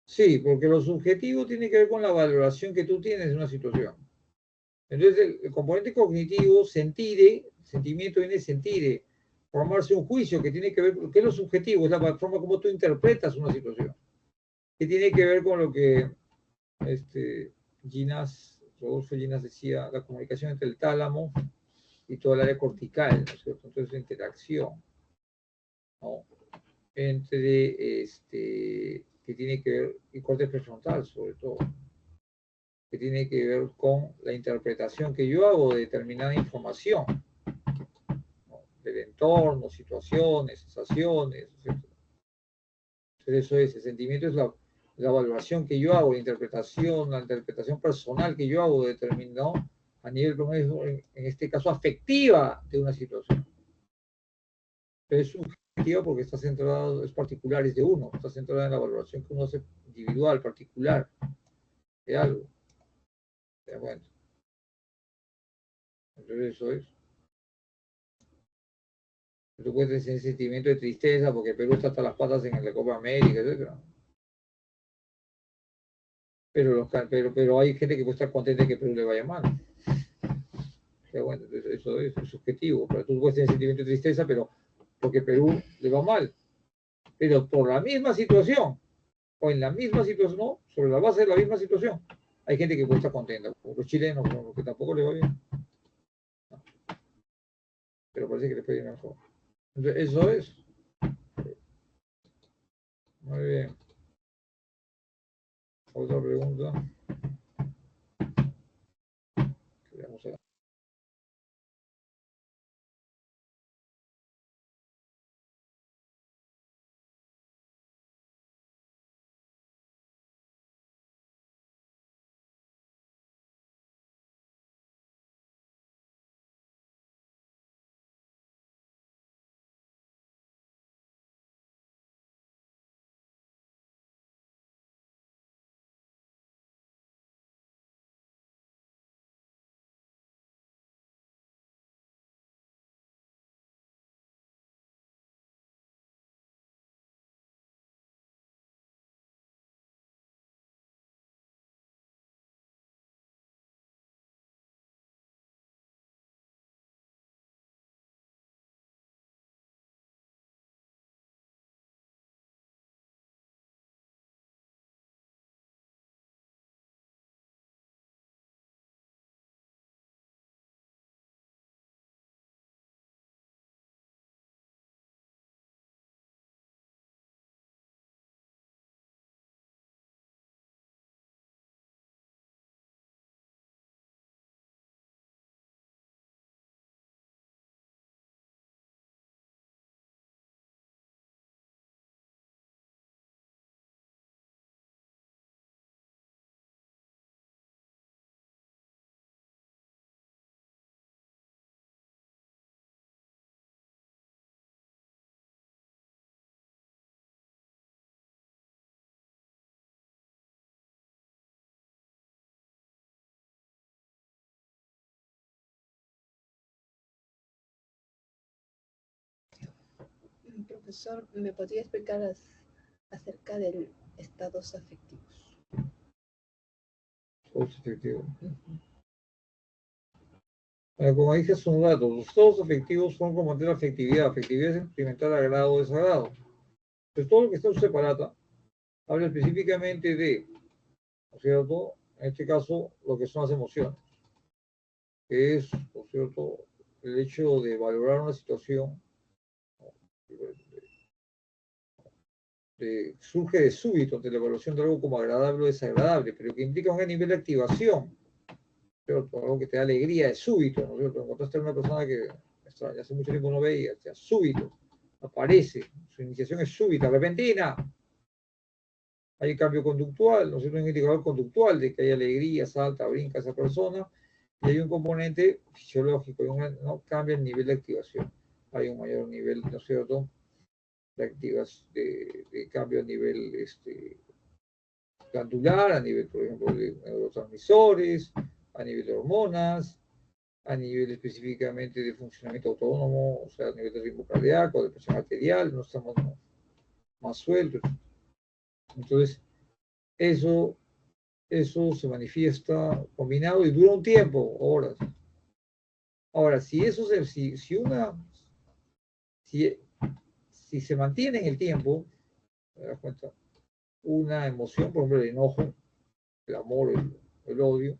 sí, porque lo subjetivo tiene que ver con la valoración que tú tienes de una situación. Entonces, el componente cognitivo, sentimiento viene de sentire, formarse un juicio que tiene que ver, ¿qué es lo subjetivo? Es la forma como tú interpretas una situación, que tiene que ver con lo que Rodolfo Ginás decía, la comunicación entre el tálamo y todo el área cortical, ¿no es cierto? Entonces, la interacción, ¿no? Entre, que tiene que ver, y corte prefrontal sobre todo, que tiene que ver con la interpretación que yo hago de determinada información, ¿no? Del entorno, situaciones, sensaciones, etc. Entonces eso es, el sentimiento es la valoración que yo hago, la interpretación personal que yo hago de determinado a nivel, en este caso, afectiva de una situación. Pero es subjetiva porque está centrado, es particular, es de uno, está centrada en la valoración que uno hace individual, particular, de algo. ¿Te das cuenta? Entonces eso es. Tú puedes tener sentimiento de tristeza porque Perú está hasta las patas en la Copa América, etc. Pero hay gente que puede estar contenta de que Perú le vaya mal. ¿Te das cuenta? Entonces, eso es subjetivo. Pero tú puedes tener sentimiento de tristeza, pero porque Perú le va mal. Pero por la misma situación, o en la misma situación, no, sobre la base de la misma situación, hay gente que puede estar contenta. Como los chilenos, que tampoco le va bien. No. Pero parece que le puede ir mejor. Entonces, eso es. Muy bien. Otra pregunta. Vamos a... Profesor, ¿me podría explicar acerca de estados afectivos? Estados afectivos. Bueno, como dije hace un rato, los estados afectivos son como de la afectividad. Afectividad es experimentar agrado o desagrado. Entonces, todo lo que está en su separata habla específicamente de, ¿no es cierto? En este caso, lo que son las emociones, que es, ¿no es cierto?, el hecho de valorar una situación, ¿no?, surge de súbito ante la evaluación de algo como agradable o desagradable, pero que implica un nivel de activación, ¿cierto? Algo que te da alegría de súbito, ¿no es cierto? Encontraste a una persona que hace mucho tiempo no veía, o sea, súbito, aparece, su iniciación es súbita, repentina. Hay cambio conductual, ¿no es cierto? Un indicador conductual de que hay alegría, salta, brinca esa persona, y hay un componente fisiológico, ¿no? Cambia el nivel de activación. Hay un mayor nivel, ¿no es cierto?, de cambio a nivel glandular, a nivel, por ejemplo, de neurotransmisores, a nivel de hormonas, a nivel específicamente de funcionamiento autónomo, o sea, a nivel de ritmo cardíaco, de presión arterial, no estamos más sueltos. Entonces, eso se manifiesta combinado y dura un tiempo, horas. Ahora, si se mantiene en el tiempo, ¿te das cuenta? Una emoción, por ejemplo, el enojo, el amor, el odio,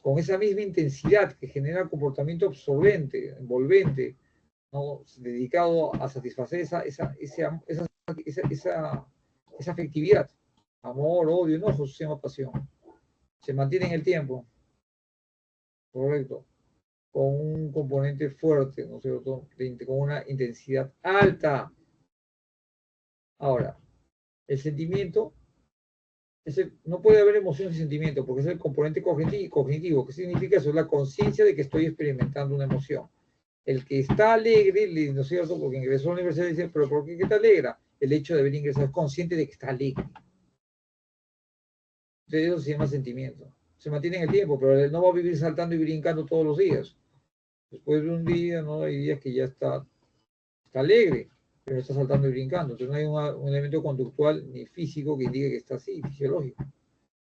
con esa misma intensidad que genera comportamiento absorbente, envolvente, ¿no? Dedicado a satisfacer esa afectividad, amor, odio, enojo, se llama pasión. Se mantiene en el tiempo, correcto, con un componente fuerte, ¿no es cierto? Con una intensidad alta. Ahora, el sentimiento, no puede haber emoción sin sentimiento, porque es el componente cognitivo. ¿Qué significa eso? Es la conciencia de que estoy experimentando una emoción. El que está alegre, ¿no es cierto? Porque ingresó a la universidad y dice, pero ¿por qué está alegre? El hecho de haber ingresado es consciente de que está alegre. Entonces eso se llama sentimiento. Se mantiene en el tiempo, pero él no va a vivir saltando y brincando todos los días. Después de un día, ¿no? Hay días que ya está alegre, pero está saltando y brincando. Entonces no hay un elemento conductual ni físico que indique que está así, fisiológico.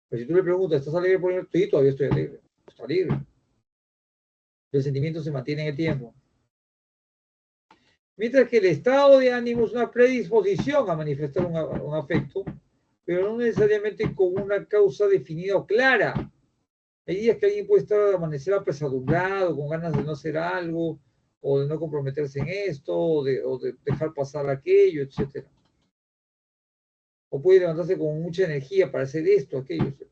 Pero si tú le preguntas, ¿estás alegre por el sí, todavía estoy alegre. Está alegre. El sentimiento se mantiene en el tiempo. Mientras que el estado de ánimo es una predisposición a manifestar un afecto, pero no necesariamente con una causa definida o clara. Hay días que alguien puede estar amanecer apesadumbrado, con ganas de no hacer algo, o de no comprometerse en esto, o de dejar pasar aquello, etc. O puede levantarse con mucha energía para hacer esto, aquello, etc.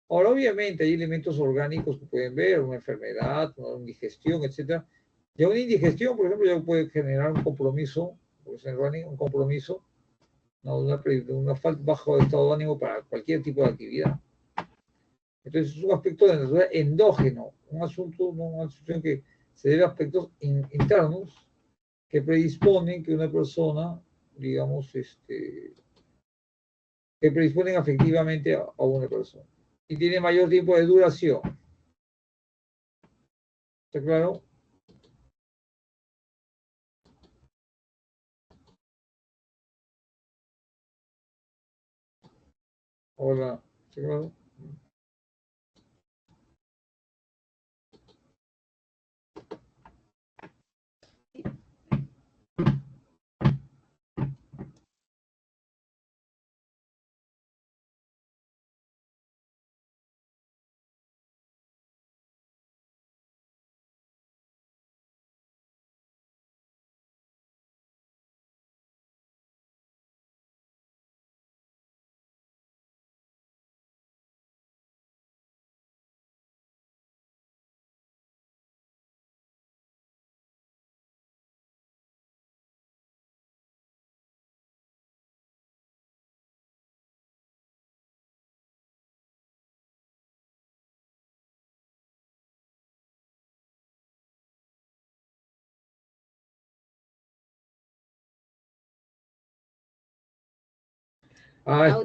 Ahora, obviamente, hay elementos orgánicos que pueden ver, una enfermedad, una indigestión, etc. Ya una indigestión, por ejemplo, ya puede generar un compromiso, un compromiso, ¿no? una falta bajo estado de ánimo para cualquier tipo de actividad. Entonces es un aspecto de naturaleza endógeno, una asunción que se debe a aspectos internos que predisponen que una persona, digamos, que predisponen afectivamente a una persona. Y tiene mayor tiempo de duración. ¿Está claro? Hola, ¿está claro?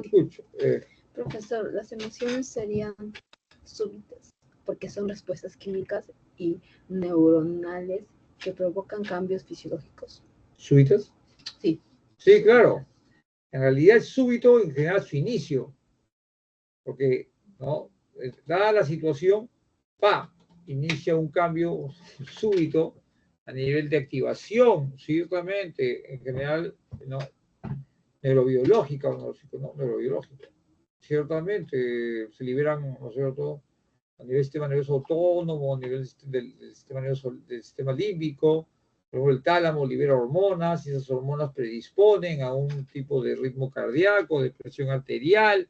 Escucho. Profesor, las emociones serían súbitas porque son respuestas químicas y neuronales que provocan cambios fisiológicos. ¿Súbitas? Sí. Sí, claro. En realidad es súbito en general su inicio, porque, ¿no? Dada la situación, inicia un cambio súbito a nivel de activación, ciertamente, en general, ¿no? Neurobiológica, ¿no? Neurobiológica. Ciertamente se liberan, ¿no es cierto?, a nivel del sistema nervioso autónomo, a nivel del sistema nervioso, del sistema límbico. Por ejemplo, el tálamo libera hormonas y esas hormonas predisponen a un tipo de ritmo cardíaco, de presión arterial,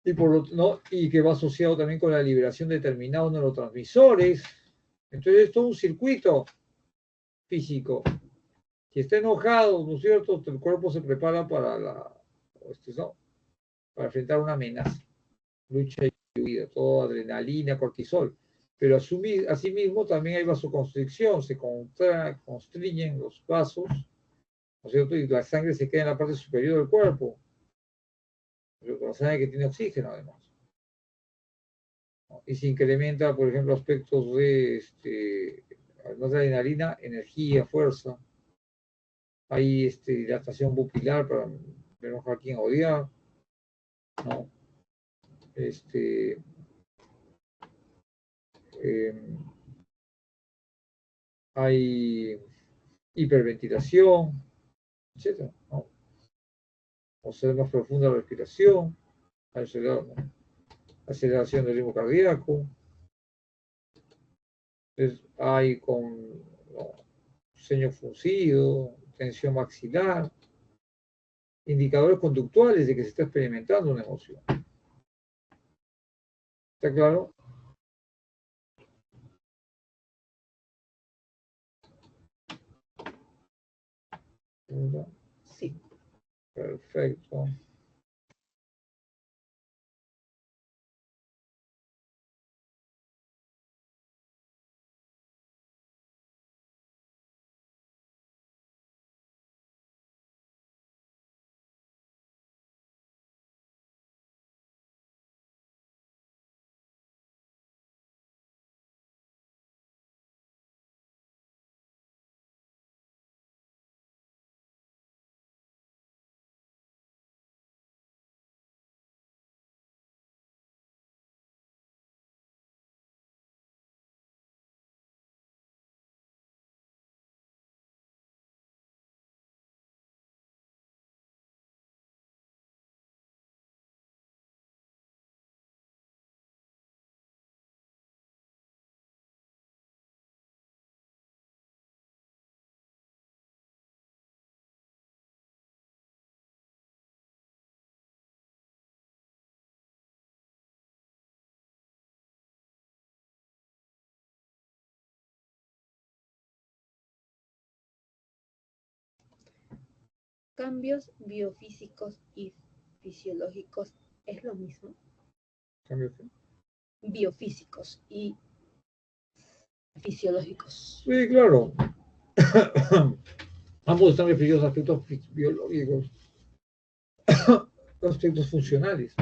y que va asociado también con la liberación de determinados neurotransmisores. Entonces, es todo un circuito físico. Si está enojado, ¿no es cierto?, el cuerpo se prepara para ¿no? Para enfrentar una amenaza, lucha y huida, todo adrenalina, cortisol. Pero asimismo también hay vasoconstricción, se constriñen los vasos, ¿no es cierto? Y la sangre se queda en la parte superior del cuerpo, la sangre que tiene oxígeno además. y se incrementa, por ejemplo, aspectos de, además de adrenalina, energía, fuerza. Hay dilatación pupilar para menos a quien odiar, ¿no? Hay hiperventilación, etcétera, ¿no? O sea, más profunda la respiración, aceleración del ritmo cardíaco. Entonces, hay con ceño fruncido, tensión maxilar, indicadores conductuales de que se está experimentando una emoción. ¿Está claro? Sí. Perfecto. ¿Cambios biofísicos y fisiológicos es lo mismo? ¿Cambio qué? Biofísicos y fisiológicos. Sí, claro. Ambos están referidos a aspectos biológicos, aspectos funcionales.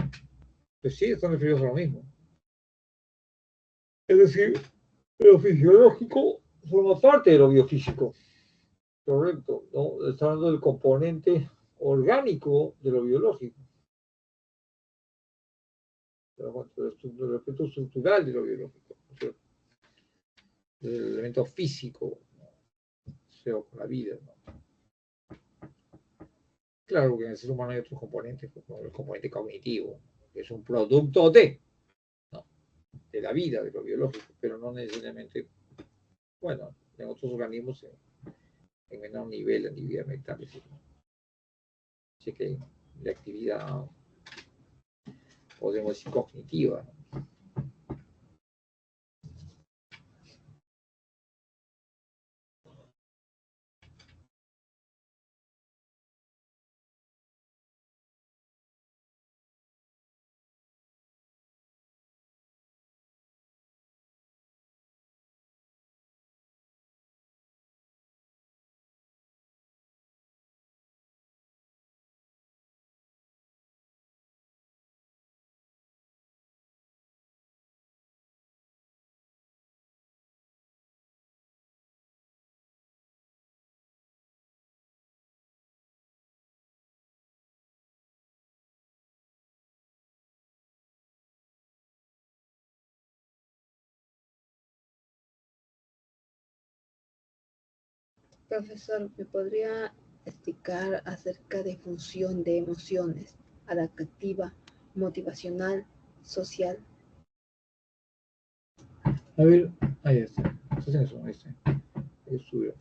Pues sí, están referidos a lo mismo. Es decir, lo fisiológico forma parte de lo biofísico. Correcto, ¿no? Está hablando del componente orgánico de lo biológico. Del aspecto estructural de lo biológico, ¿no es cierto? Del elemento físico, ¿no? O sea, con la vida, ¿no? Claro que en el ser humano hay otros componentes, como el componente cognitivo, que es un producto ¿no? De la vida, de lo biológico, pero no necesariamente, bueno, en otros organismos en menor nivel, a nivel mental, ¿no? Así que la actividad, podemos decir, cognitiva, ¿no? Profesor, ¿me podría explicar acerca de función de emociones, adaptativa, motivacional, social? A ver, ahí está. Entonces eso, ahí está. Ahí sube.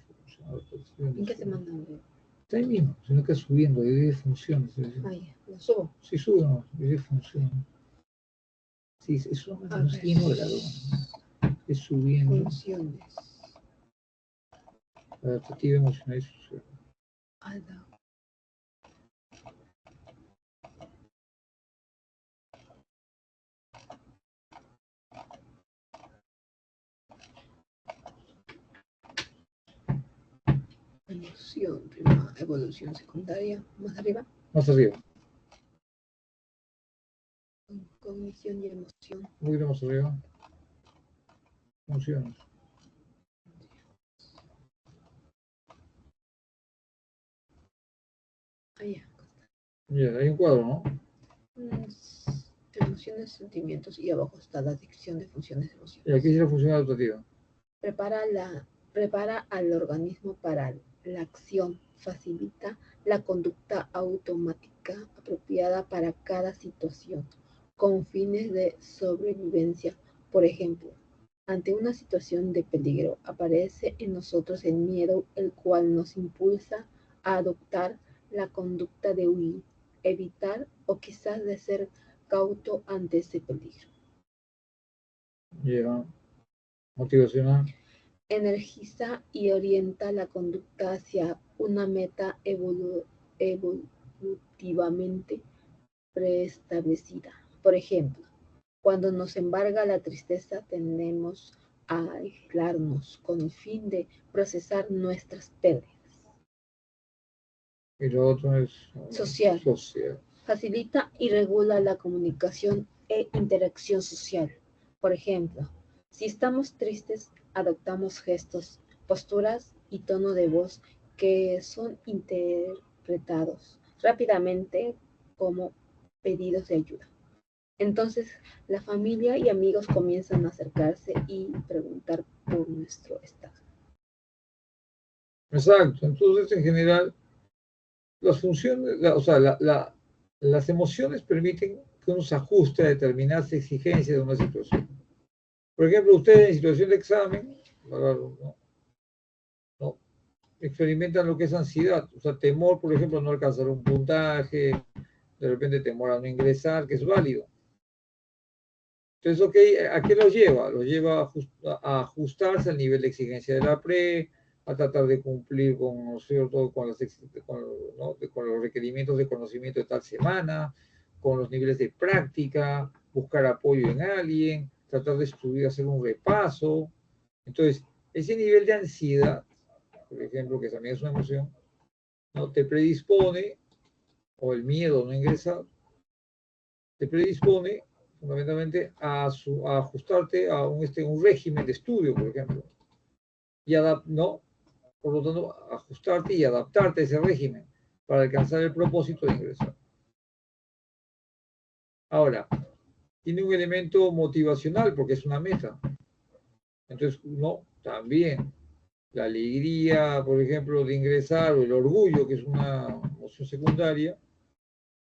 ¿En qué se manda? Está ahí mismo, sino que subiendo, de 10 funciones. Ahí, lo subo. Sí, sube, no, de 10 funciones. Sí, es solamente un simulado. Es subiendo. Funciones. Adaptativa, emocional y social. Evolución primaria, evolución secundaria, más arriba. Más arriba. Cognición y emoción. Un poquito más arriba. Funciones. Ahí. Bien, hay un cuadro, ¿no? Emociones, sentimientos, y abajo está la descripción de funciones Y emociones. aquí dice la función adaptativa. Prepara al organismo para la acción, facilita la conducta automática apropiada para cada situación, con fines de sobrevivencia. Por ejemplo, ante una situación de peligro, aparece en nosotros el miedo, el cual nos impulsa a adoptar la conducta de huir, evitar o quizás de ser cauto ante ese peligro. Ya. Motivacional. Energiza y orienta la conducta hacia una meta evolutivamente preestablecida. Por ejemplo, cuando nos embarga la tristeza, tendemos a aislarnos con el fin de procesar nuestras pérdidas. Y lo otro es Social. social. Facilita y regula la comunicación e interacción social. Por ejemplo, si estamos tristes, adoptamos gestos, posturas y tono de voz que son interpretados rápidamente como pedidos de ayuda. Entonces, la familia y amigos comienzan a acercarse y preguntar por nuestro estado. Exacto. Entonces, en general, las funciones, las emociones permiten que uno se ajuste a determinadas exigencias de una situación. Por ejemplo, ustedes en situación de examen, ¿no? Experimentan lo que es ansiedad, o sea, temor, por ejemplo, a no alcanzar un puntaje, de repente temor a no ingresar, que es válido. Entonces, ok, ¿a qué los lleva? Los lleva a ajustarse al nivel de exigencia de la pre, a tratar de cumplir con, ¿no es cierto?, con los requerimientos de conocimiento de tal semana, con los niveles de práctica, buscar apoyo en alguien, tratar de estudiar, hacer un repaso. Entonces, ese nivel de ansiedad, por ejemplo, que también es una emoción, ¿no?, te predispone, o el miedo a no ingresar, te predispone fundamentalmente a ajustarte a un régimen de estudio, por ejemplo, y ¿no? Por lo tanto, ajustarte y adaptarte a ese régimen para alcanzar el propósito de ingresar. Ahora, tiene un elemento motivacional porque es una meta. Entonces, no, también la alegría, por ejemplo, de ingresar, o el orgullo, que es una emoción secundaria,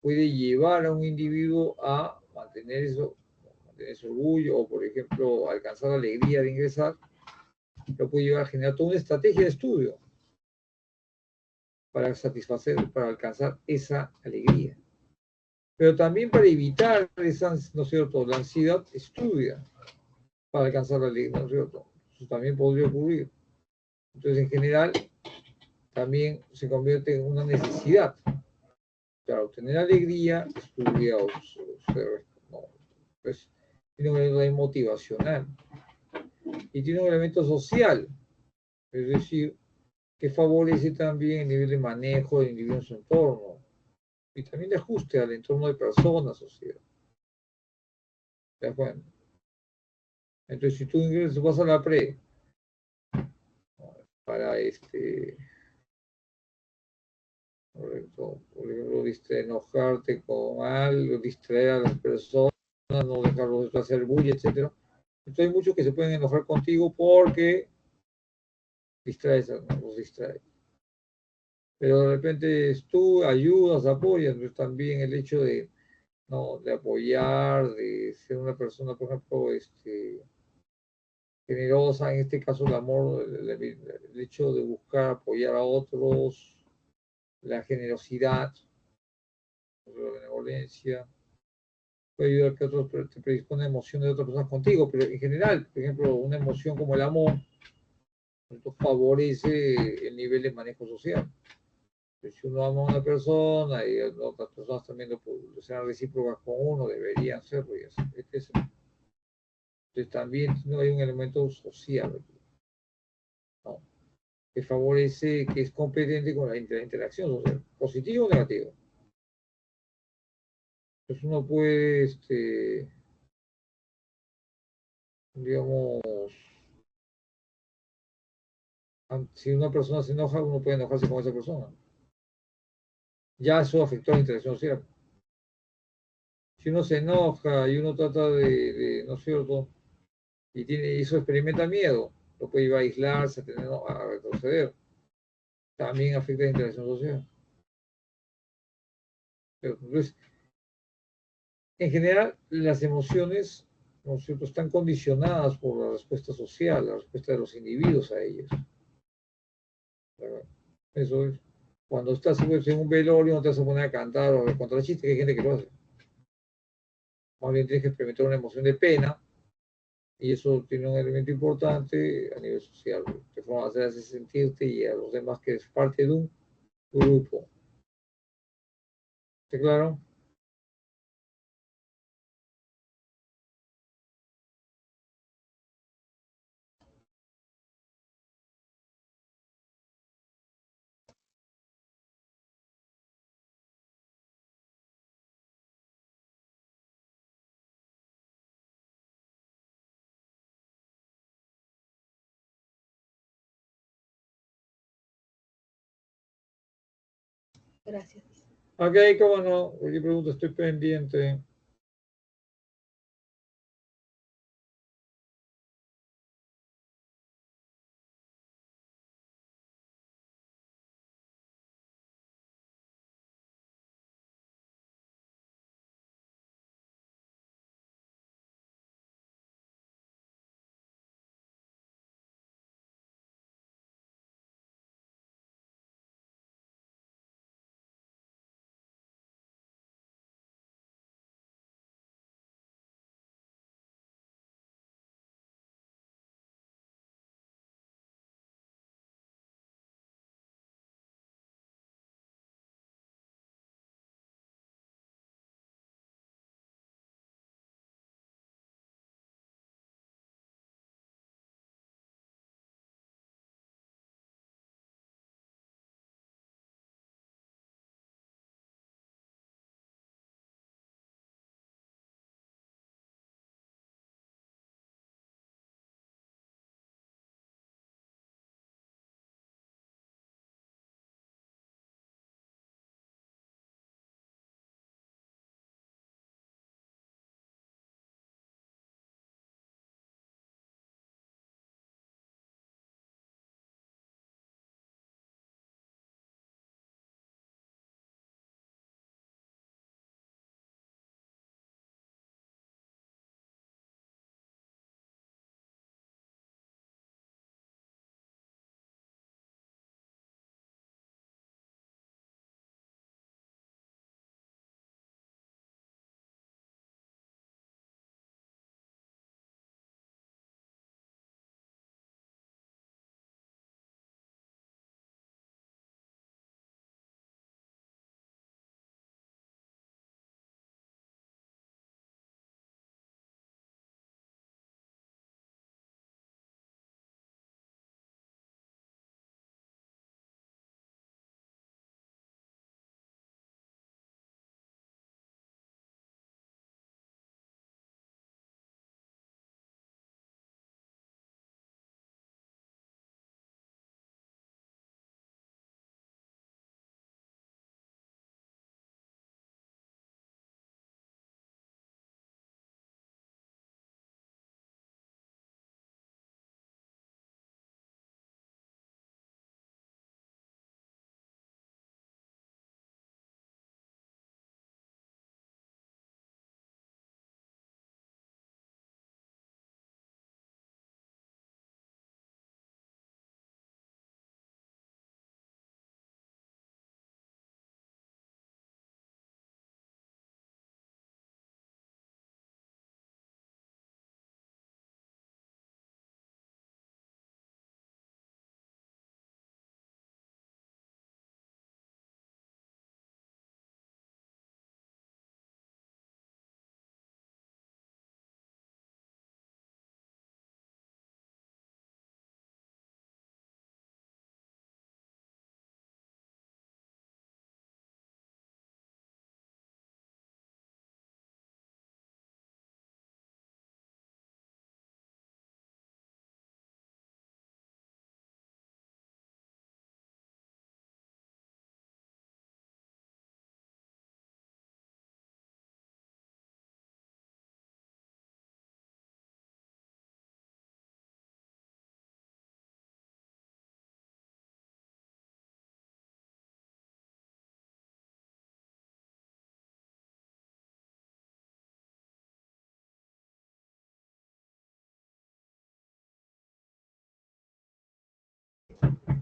puede llevar a un individuo a mantener ese orgullo, o por ejemplo, alcanzar la alegría de ingresar, lo puede llevar a generar toda una estrategia de estudio para para alcanzar esa alegría. Pero también para evitar esa, ¿no es cierto?, la ansiedad, estudia para alcanzar la alegría, ¿no es cierto? Eso también podría ocurrir. Entonces, en general, también se convierte en una necesidad. Para obtener alegría, estudia o no, pues, tiene un elemento motivacional y tiene un elemento social, es decir, que favorece también el nivel de manejo del individuo en su entorno y también de ajuste al entorno de personas, sociedad. ¿Te das cuenta? Entonces, si tú ingresas, vas a la pre para por ejemplo, enojarte con algo, distraer a las personas, no dejarlos hacer bulla, etc. Entonces hay muchos que se pueden enojar contigo porque los distraes. Pero de repente tú ayudas, apoyas, pues también el hecho de, ¿no?, de apoyar, de ser una persona, por ejemplo, generosa, en este caso el amor, el hecho de buscar apoyar a otros, la generosidad, la benevolencia, puede ayudar a que otros te predisponen emociones de otras personas contigo, pero en general, por ejemplo, una emoción como el amor, esto favorece el nivel de manejo social. Si uno ama a una persona y otras personas también lo sean recíprocas con uno, deberían serlo y así. Entonces también no hay un elemento social, ¿no?, que favorece, que es competente con la interacción social, positivo o negativo. Entonces uno puede, digamos, Si una persona se enoja, uno puede enojarse con esa persona. Ya eso afectó a la interacción social. Si uno se enoja y uno trata ¿no es cierto? Y eso experimenta miedo, lo puede llevar a aislarse, a retroceder. También afecta a la interacción social. Entonces, en general, las emociones, ¿no es cierto?, están condicionadas por la respuesta social, la respuesta de los individuos a ellas. ¿Verdad? Eso es. Cuando estás pues, en un velorio, no te vas a poner a cantar o a contar chistes, que hay gente que lo hace. Más bien tienes que experimentar una emoción de pena, y eso tiene un elemento importante a nivel social, de forma de hacer sentirte y a los demás que es parte de un grupo. ¿Está claro? Gracias. Ok, cómo no, cualquier pregunta estoy pendiente.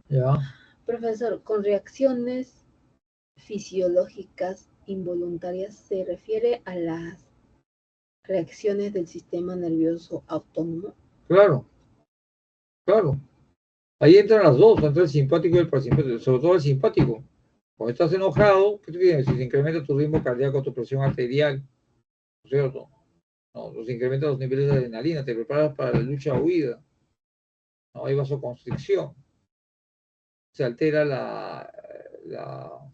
Ya. Profesor, con reacciones fisiológicas involuntarias se refiere a las reacciones del sistema nervioso autónomo. Claro, claro. Ahí entran las dos, entra el simpático y el parasimpático, sobre todo el simpático. Cuando estás enojado, ¿qué te tienes? Si se incrementa tu ritmo cardíaco, tu presión arterial, ¿no es cierto? No, se incrementan los niveles de adrenalina, te preparas para la lucha o huida, no hay vasoconstricción, se altera la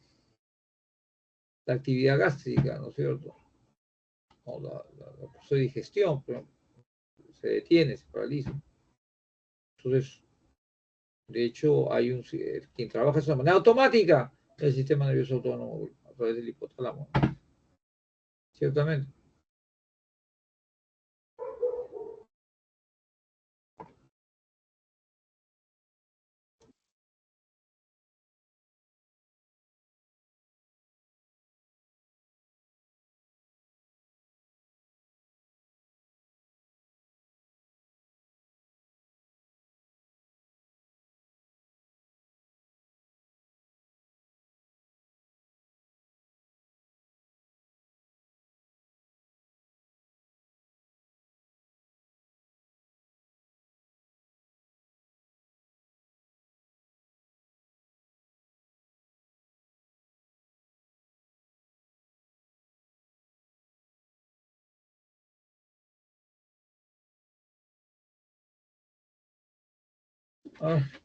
actividad gástrica, ¿no es cierto? No, la proceso de digestión, pero se detiene, se paraliza. Entonces, de hecho, quien trabaja de esa manera automática, el sistema nervioso autónomo a través del hipotálamo, ¿no? Ciertamente.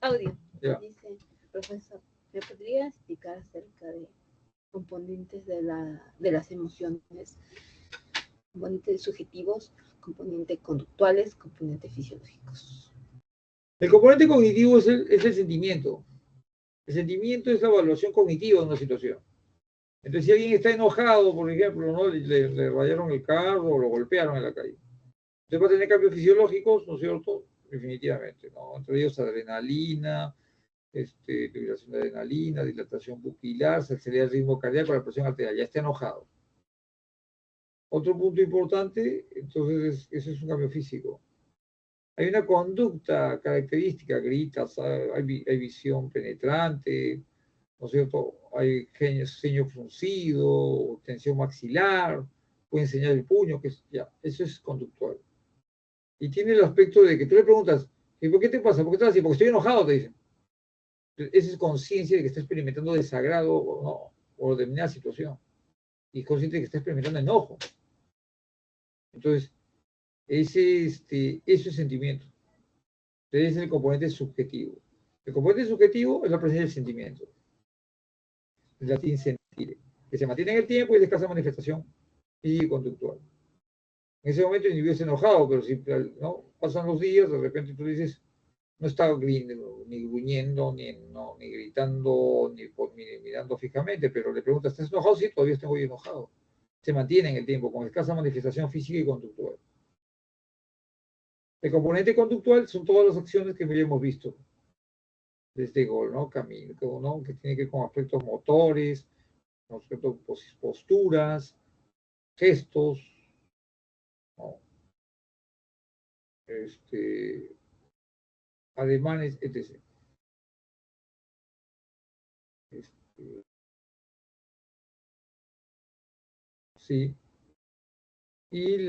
Audio. Ya. Dice, profesor, ¿me podría explicar acerca de componentes de las emociones? Componentes subjetivos, componentes conductuales, componentes fisiológicos. El componente cognitivo es el sentimiento. El sentimiento es la evaluación cognitiva de una situación. Entonces, si alguien está enojado, por ejemplo, ¿no? Le rayaron el carro o lo golpearon en la calle. Entonces va a tener cambios fisiológicos, ¿no es cierto? Definitivamente, ¿no? Entre ellos adrenalina, liberación de adrenalina, dilatación pupilar, se acelera el ritmo cardíaco, la presión arterial, ya está enojado. Otro punto importante, entonces, eso es un cambio físico. Hay una conducta característica, gritas, hay visión penetrante, ¿no es cierto? Hay ceño fruncido, tensión maxilar, puede enseñar el puño, ya, eso es conductual. Y tiene el aspecto de que tú le preguntas, ¿y por qué te pasa? ¿Por qué estás así? Porque estoy enojado, te dicen. Esa es conciencia de que está experimentando desagrado o determinada situación. Y consciente de que está experimentando enojo. Entonces, eso es sentimiento. Entonces, es el componente subjetivo. El componente subjetivo es la presencia del sentimiento. El latín sentire, que se mantiene en el tiempo y de escasa manifestación y conductual. En ese momento el individuo está enojado, pero si ¿no? Pasan los días, de repente tú dices, no está ni gruñendo, ni gritando, ni mirando fijamente, pero le preguntas, ¿estás enojado? Sí, todavía estoy enojado. Se mantiene en el tiempo, con escasa manifestación física y conductual. El componente conductual son todas las acciones que ya hemos visto desde gol, ¿no? Camino, ¿no? Que tiene que ver con aspectos motores, ¿no? Posturas, gestos, ¿no? Ademanes, etc. Sí. Y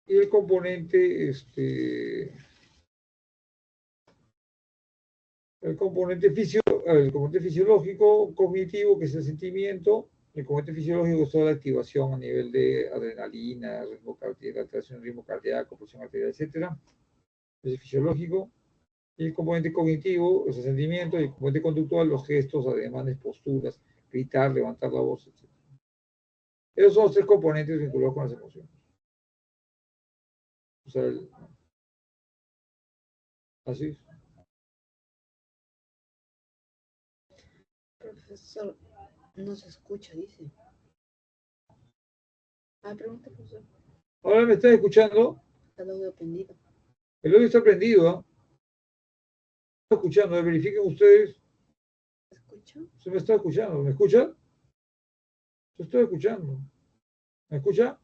el componente, el componente fisiológico cognitivo, que es el sentimiento. El componente fisiológico es toda la activación a nivel de adrenalina, ritmo cardíaco, alteración del ritmo cardíaco, presión arterial, etcétera. Es fisiológico. Y el componente cognitivo es el sentimiento. Y el componente conductual, los gestos, ademanes, posturas, gritar, levantar la voz, etcétera. Esos son los tres componentes vinculados con las emociones. O sea, así es. Profesor, no se escucha, dice. Pregunta, profesor. Ahora me están escuchando. Está el audio prendido. El audio está prendido, ¿eh? Está escuchando, verifiquen ustedes. ¿Se escucha? Se me está escuchando. ¿Me escucha? Se estoy escuchando. ¿Me escucha?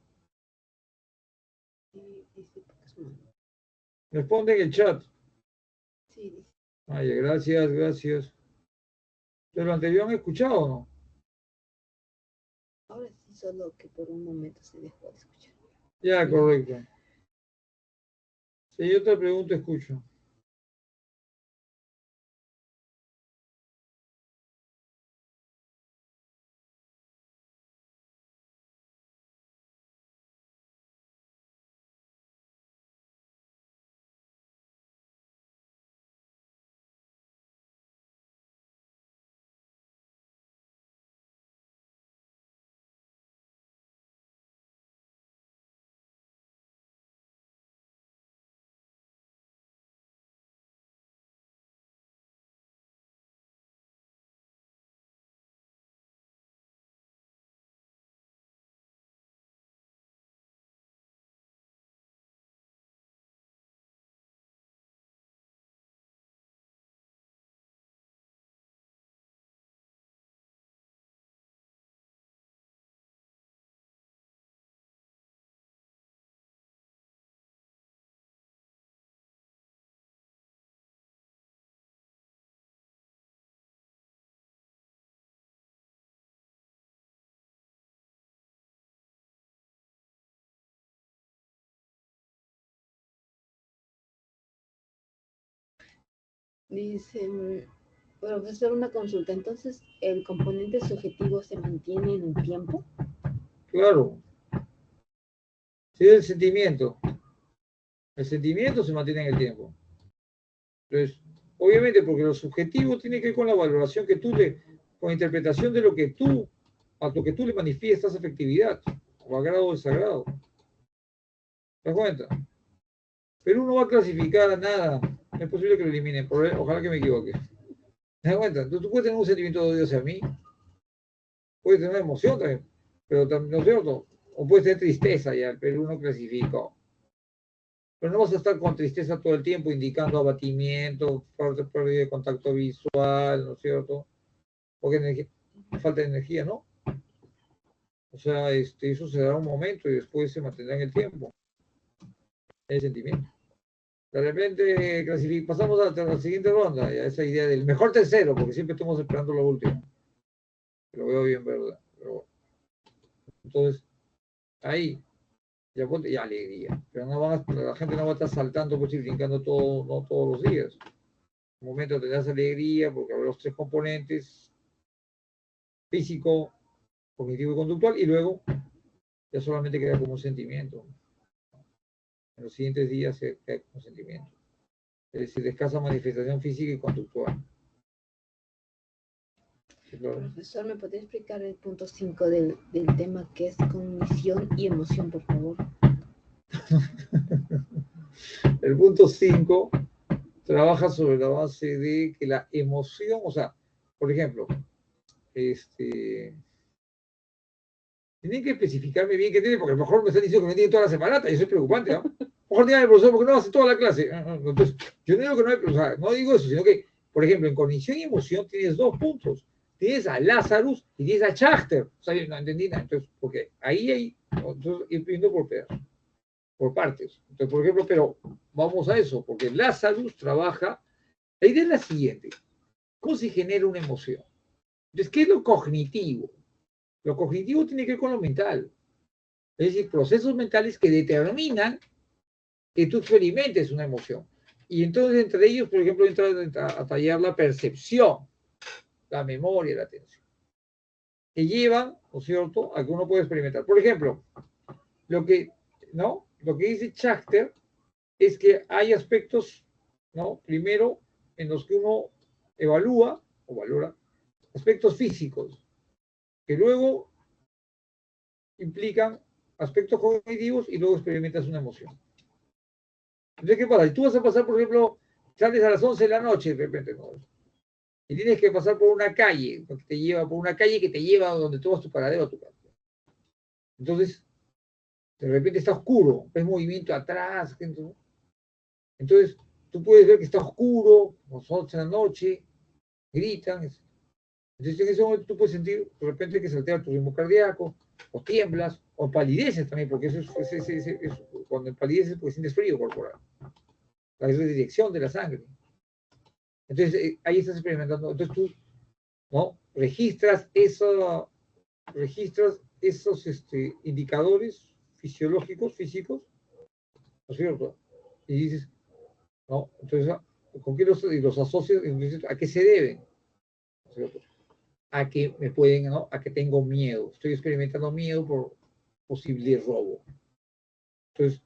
Sí, dice porque es malo. Responde en el chat. Sí, dice. Ay, gracias, gracias. ¿Pero lo anterior han escuchado o no? Ahora sí, solo que por un momento se dejó de escuchar. Ya, correcto. Si yo te pregunto, escucho. Dice, profesor, una consulta. Entonces, ¿el componente subjetivo se mantiene en el tiempo? Claro. Si es el sentimiento se mantiene en el tiempo. Entonces, obviamente, porque lo subjetivo tiene que ver con la valoración que tú con la interpretación de lo que tú, a lo que tú le manifiestas afectividad, o agrado o desagrado. ¿Te das cuenta? Pero uno va a clasificar a nada. No es posible que lo eliminen. Ojalá que me equivoque. ¿Te das cuenta? Entonces, tú puedes tener un sentimiento de odio hacia mí, puedes tener una emoción también, pero también, ¿no es cierto? O puedes tener tristeza ya, pero uno clasificó. Pero no vas a estar con tristeza todo el tiempo, indicando abatimiento, pérdida de contacto visual, ¿no es cierto? Porque falta de energía, ¿no? O sea, eso se dará un momento y después se mantendrá en el tiempo. El sentimiento. De repente pasamos a la siguiente ronda, a esa idea del mejor tercero, porque siempre estamos esperando lo último. Lo veo bien, ¿verdad? Pero bueno. Entonces, ahí, ya alegría. Pero la gente no va a estar saltando pues, y brincando no todos los días. En un momento tendrás alegría porque habrá los tres componentes, físico, cognitivo y conductual, y luego ya solamente queda como un sentimiento. En los siguientes días se queda como un sentimiento. Es decir, de escasa manifestación física y conductual. ¿Sí, claro? Profesor, ¿me podría explicar el punto 5 del tema que es cognición y emoción, por favor? El punto 5 trabaja sobre la base de que la emoción, o sea, por ejemplo, tienen que especificarme bien qué tiene, porque a lo mejor me están diciendo que me tiene toda la semanata y eso es preocupante, ¿no? A lo mejor dígame, profesor, porque no hace toda la clase. Entonces, yo no digo que no hay, o sea, no digo eso, sino que, por ejemplo, en cognición y emoción tienes dos puntos. Tienes a Lazarus y tienes a Schachter. O sea, yo no entendí nada. Entonces, porque ahí hay, entonces, ir viendo por pedazos, por partes. Entonces, por ejemplo, pero vamos a eso, porque Lazarus trabaja, la idea es la siguiente. ¿Cómo se genera una emoción? Entonces, ¿qué es lo cognitivo? Lo cognitivo tiene que ver con lo mental. Es decir, procesos mentales que determinan que tú experimentes una emoción. Y entonces entre ellos, por ejemplo, entra a tallar la percepción, la memoria, la atención, que llevan, ¿no es cierto?, a que uno pueda experimentar. Por ejemplo, lo que dice Schachter es que hay aspectos, ¿no?, primero, en los que uno evalúa o valora aspectos físicos, que luego implican aspectos cognitivos y luego experimentas una emoción. Entonces, ¿qué pasa? Si tú vas a pasar, por ejemplo, sales a las 11 de la noche, de repente, ¿no? Y tienes que pasar por una calle, que te lleva a donde tú vas tu paradero a tu casa. Entonces, de repente está oscuro, ves movimiento atrás, ¿no? Entonces, tú puedes ver que está oscuro, o son 11 de la noche, gritan. Entonces, en ese momento tú puedes sentir, de repente, que se altera tu ritmo cardíaco, o tiemblas, o palideces también, porque eso es cuando empalideces, porque sientes frío corporal. La redirección de la sangre. Entonces, ahí estás experimentando. Entonces tú, ¿no? Registras esos indicadores fisiológicos, físicos, ¿no es cierto? Y dices, ¿no? Entonces, ¿con qué los asocias? Entonces, ¿a qué se deben? ¿No es cierto? A que me pueden, ¿no? A que tengo miedo. Estoy experimentando miedo por posible robo. Entonces,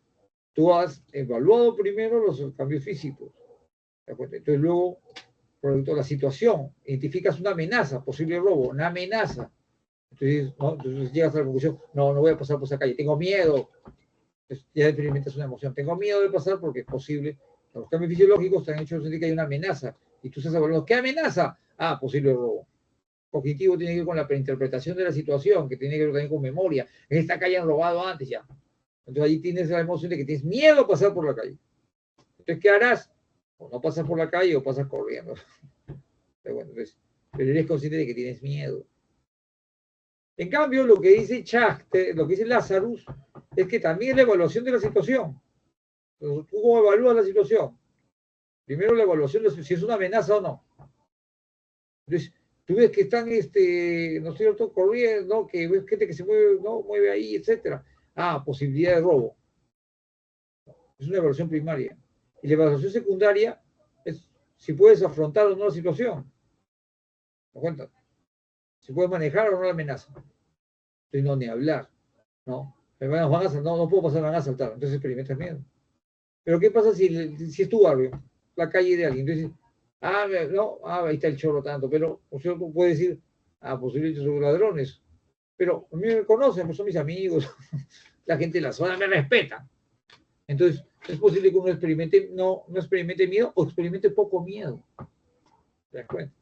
tú has evaluado primero los cambios físicos. ¿De acuerdo? Entonces, luego, producto de la situación, identificas una amenaza, posible robo, una amenaza. Entonces, ¿no? Entonces llegas a la conclusión, no voy a pasar por esa calle, tengo miedo. Entonces, ya experimentas una emoción. Tengo miedo de pasar porque es posible. Los cambios fisiológicos te han hecho sentir que hay una amenaza. Y tú estás evaluando, ¿qué amenaza? Ah, posible robo. Cognitivo tiene que ver con la preinterpretación de la situación, que tiene que ver también con memoria. En esta calle han robado antes ya. Entonces ahí tienes la emoción de que tienes miedo a pasar por la calle. Entonces, ¿qué harás? O no pasas por la calle o pasas corriendo. Pero bueno, entonces, pero eres consciente de que tienes miedo. En cambio, lo que dice Schachter, lo que dice Lazarus, es que también es la evaluación de la situación. Entonces, ¿tú cómo evalúas la situación? Primero la evaluación de si es una amenaza o no. Entonces, tú ves que están, ¿no es cierto?, corriendo, ¿no? Que ves gente que se mueve, ¿no? Mueve ahí, etcétera. Ah, posibilidad de robo. Es una evaluación primaria. Y la evaluación secundaria es si puedes afrontar o no la situación. ¿Te das cuenta? Si puedes manejar o no la amenaza. Entonces, no, ni hablar, ¿no? No puedo pasar, van a asaltar. Entonces experimentas miedo. Pero ¿qué pasa si es tu barrio, la calle de alguien? Entonces, ahí está el chorro tanto, pero o sea, puede decir, posiblemente son ladrones. Pero a mí me conocen, pues son mis amigos, la gente de la zona me respeta. Entonces, es posible que uno no experimente miedo o experimente poco miedo. ¿Te das cuenta?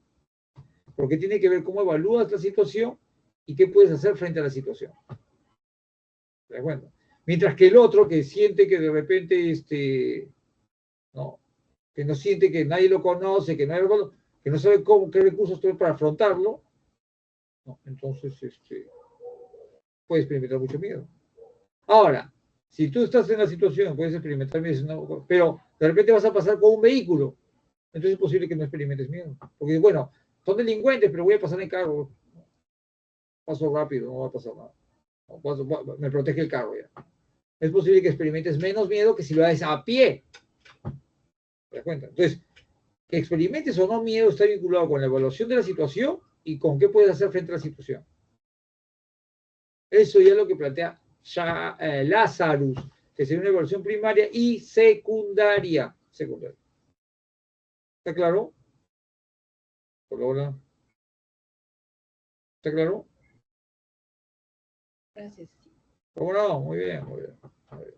Porque tiene que ver cómo evalúas la situación y qué puedes hacer frente a la situación. ¿Te das cuenta? Mientras que el otro que siente que de repente, ¿no? Que no siente que nadie lo conoce, que no sabe qué recursos tiene para afrontarlo, ¿no? Entonces puede experimentar mucho miedo. Ahora, si tú estás en la situación, puedes experimentar miedo, ¿no? Pero de repente vas a pasar con un vehículo, entonces es posible que no experimentes miedo. Porque, bueno, son delincuentes, pero voy a pasar en carro. Paso rápido, no va a pasar nada. Me protege el carro ya. Es posible que experimentes menos miedo que si lo haces a pie. ¿Te das cuenta? Entonces, que experimentes o no miedo está vinculado con la evaluación de la situación y con qué puedes hacer frente a la situación. Eso ya es lo que plantea Lazarus, que sería una evaluación primaria y secundaria. ¿Está claro? Hola. ¿Está claro? Gracias. ¿Cómo no? Muy bien, muy bien. Muy bien.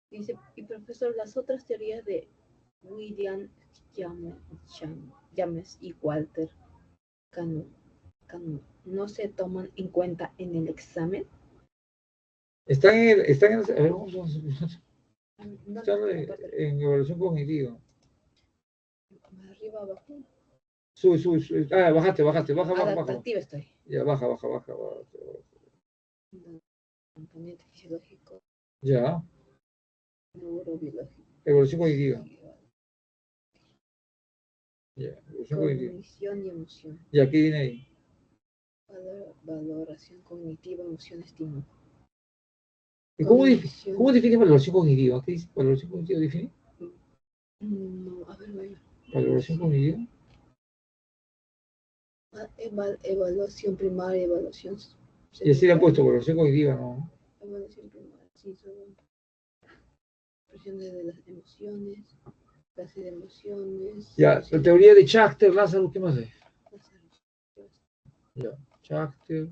Dice, y profesor, las otras teorías de William James y Walter Cannon no se toman en cuenta en el examen. Están en evaluación cognitiva. Arriba, abajo. Sube, sube, sube. Ah, bajaste, baja. Adaptativa estoy. Ya, baja. Componente fisiológico, Ya, neurobiológico. evolución cognitiva. Ya, evolución cognitiva. Cognición y emoción. Ya, ¿qué viene ahí? Valoración cognitiva, emoción, estímulo. ¿Y cómo Cognición. define valoración cognitiva? ¿Qué dice? ¿Valoración cognitiva define? No, a ver, bueno. ¿Valoración cognitiva? Evaluación primaria, evaluación Y así le han secundaria. puesto valoración cognitiva, ¿no? Evaluación primaria, sí, son expresiones de las emociones, clase de emociones. Ya, la teoría de Schachter, Lázaro, ¿qué más es? Ya, Schachter.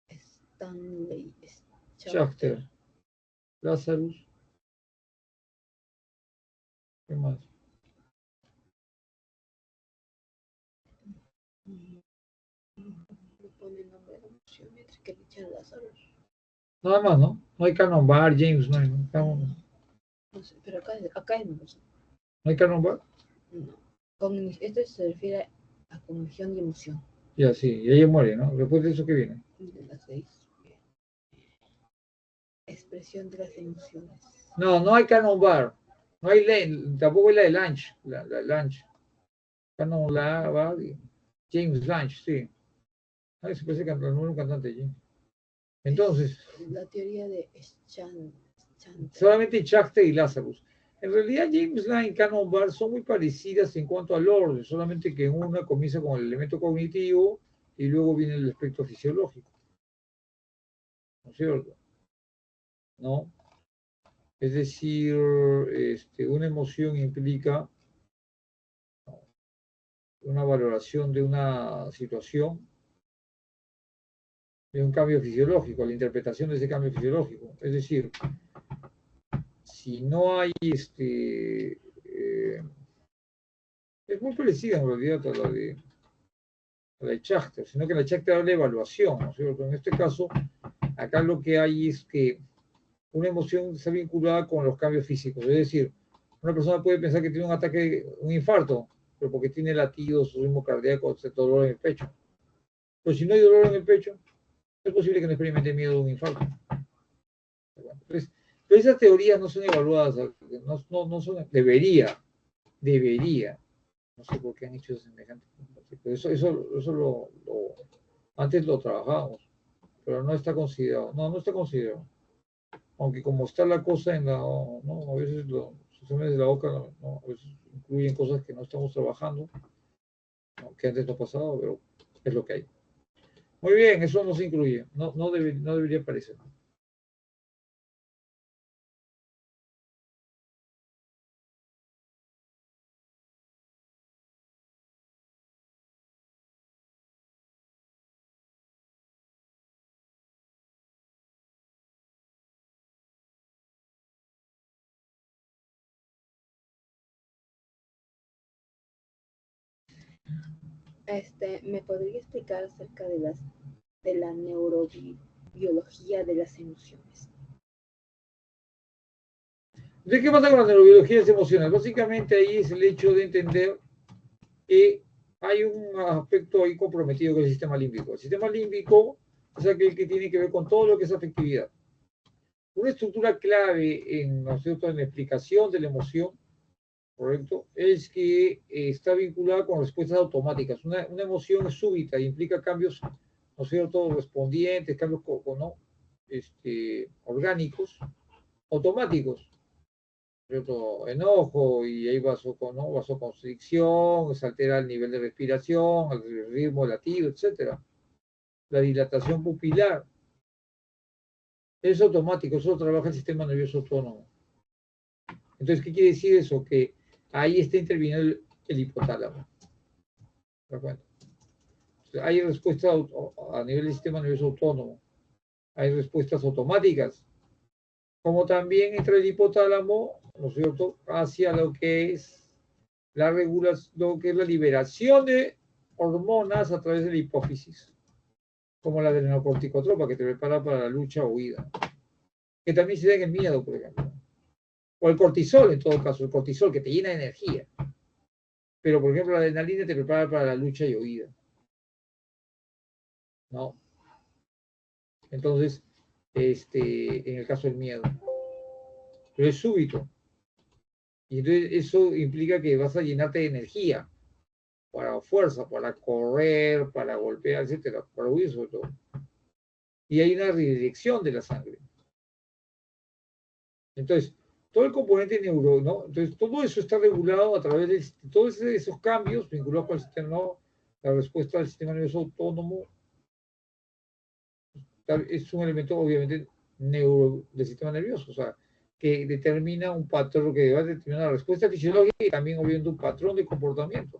Stanley. Schachter. Lazarus. ¿Qué más? Le pone nombre de la emoción, mientras que Richard Lazarus. Nada más, ¿no? No hay Canon Bar, James, no hay, ¿no? No sé, pero acá es no sé. ¿No hay Canon Bar? No. Esto se refiere a cognición y emoción. Ya, sí, y ella muere, ¿no? Después de eso, ¿qué viene? De las 6. Expresión de las emociones. No hay Canon Bar. No hay tampoco hay la de Lange. La Lange. Canon Bar, James Lange, sí. Ah, se parece el nuevo cantante allí. Entonces, La teoría de Schachter. solamente Schachter y Lazarus. En realidad, James Lange y Canon Bar son muy parecidas en cuanto al orden, solamente que una comienza con el elemento cognitivo y luego viene el aspecto fisiológico. ¿No es cierto? ¿No? Es decir, una emoción implica una valoración de una situación, de un cambio fisiológico, la interpretación de ese cambio fisiológico. Es decir, si no hay es muy parecida en realidad a la de Schachter, sino que la Schachter habla de evaluación, ¿no es cierto? En este caso, acá lo que hay es que una emoción está vinculada con los cambios físicos. Es decir, una persona puede pensar que tiene un ataque, un infarto, pero porque tiene latidos, su ritmo cardíaco, dolor en el pecho. Pero si no hay dolor en el pecho, es posible que no experimente miedo de un infarto. Entonces, pero esas teorías no son evaluadas, no son, debería, no sé por qué han hecho semejante, pero eso antes lo trabajábamos, pero no está considerado, no está considerado. Aunque como está la cosa en la, ¿no? A veces los exámenes de la boca, ¿no? A veces incluyen cosas que no estamos trabajando, ¿no? Que antes no pasaba, pero es lo que hay. Muy bien, eso no se incluye, no debería aparecer. ¿Me podría explicar acerca de la neurobiología de las emociones? ¿De qué pasa con la neurobiología de las emociones? Básicamente ahí es el hecho de entender que hay un aspecto ahí comprometido con el sistema límbico. El sistema límbico es aquel que tiene que ver con todo lo que es afectividad. Una estructura clave ¿no es cierto?, en la explicación de la emoción, ¿correcto?, es que está vinculada con respuestas automáticas. Una emoción es súbita y implica cambios, ¿no es cierto?, respondientes, cambios ¿no? Orgánicos, automáticos. ¿Cierto? Enojo y hay ¿no? vasoconstricción, se altera el nivel de respiración, el ritmo latido, etc. La dilatación pupilar es automático, eso trabaja el sistema nervioso autónomo. Entonces, ¿qué quiere decir eso? Que ahí está interviniendo el hipotálamo. ¿De acuerdo? Hay respuestas a nivel del sistema nervioso autónomo, hay respuestas automáticas, como también entra el hipotálamo, ¿no es cierto?, hacia lo que es la regulación, lo que es la liberación de hormonas a través de la hipófisis, como la adrenocorticotropa, que te prepara para la lucha o huida, que también se da en el miedo, por ejemplo, o el cortisol, en todo caso, el cortisol que te llena de energía, pero por ejemplo la adrenalina te prepara para la lucha y huida, ¿no? Entonces, en el caso del miedo, pero es súbito, y entonces eso implica que vas a llenarte de energía, para fuerza, para correr, para golpear, etcétera, para huir sobre todo. Y hay una redirección de la sangre. Entonces, todo el componente neuro, ¿no? Entonces, todo eso está regulado a través de todos esos cambios vinculados con el sistema, ¿no? La respuesta del sistema nervioso autónomo es un elemento, obviamente, del sistema nervioso, o sea, que determina un patrón, que va a determinar la respuesta fisiológica y también, obviamente, un patrón de comportamiento.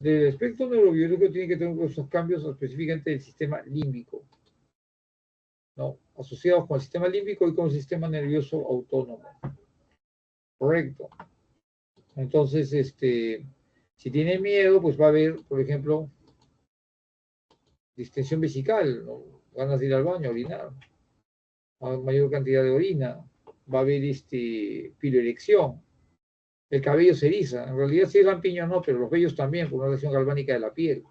Del espectro neurobiológico tiene que tener esos cambios específicamente del sistema límbico, ¿no? Asociados con el sistema límbico y con el sistema nervioso autónomo. Correcto. Entonces, si tiene miedo, pues va a haber, por ejemplo, distensión vesical, ¿no? Ganas de ir al baño, orinar, mayor cantidad de orina, va a haber piloerección, el cabello se eriza, en realidad sí es lampiño no, pero los vellos también, por una reacción galvánica de la piel,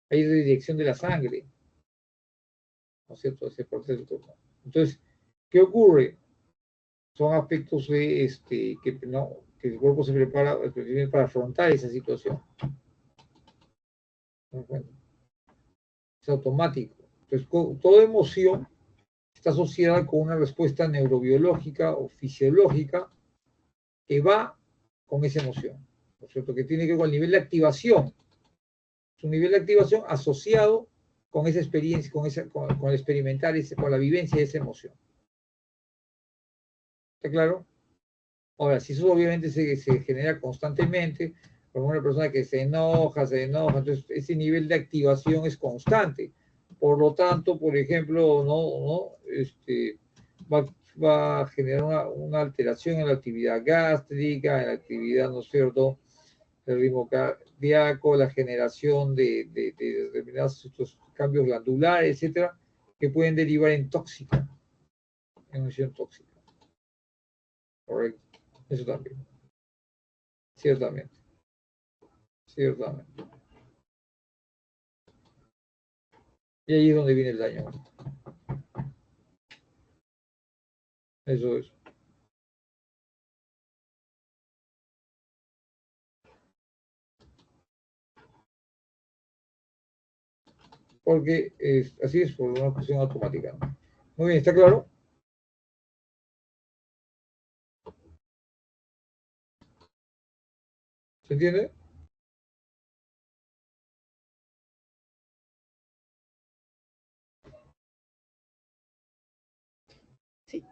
hay redirección de la sangre, ¿no es cierto? Ese proceso. Entonces, ¿qué ocurre? Son aspectos que el cuerpo se prepara para afrontar esa situación. Es automático. Entonces, toda emoción está asociada con una respuesta neurobiológica o fisiológica que va con esa emoción, ¿no es cierto? Que tiene que ver con el nivel de activación. Es un nivel de activación asociado con esa experiencia, con el experimentar, con la vivencia de esa emoción. ¿Está claro? Ahora, si eso obviamente se genera constantemente, como una persona que se enoja, entonces ese nivel de activación es constante. Por lo tanto, por ejemplo, va a generar una alteración en la actividad gástrica, en la actividad, ¿no es cierto?, el ritmo cardíaco, la generación de determinados estos cambios glandulares, etcétera, que pueden derivar en tóxica, en emisión tóxica. Correcto. Eso también. Ciertamente. Ciertamente. Y ahí es donde viene el daño. Eso es. Porque así es por una cuestión automática. Muy bien, ¿está claro? ¿Se entiende? Sí.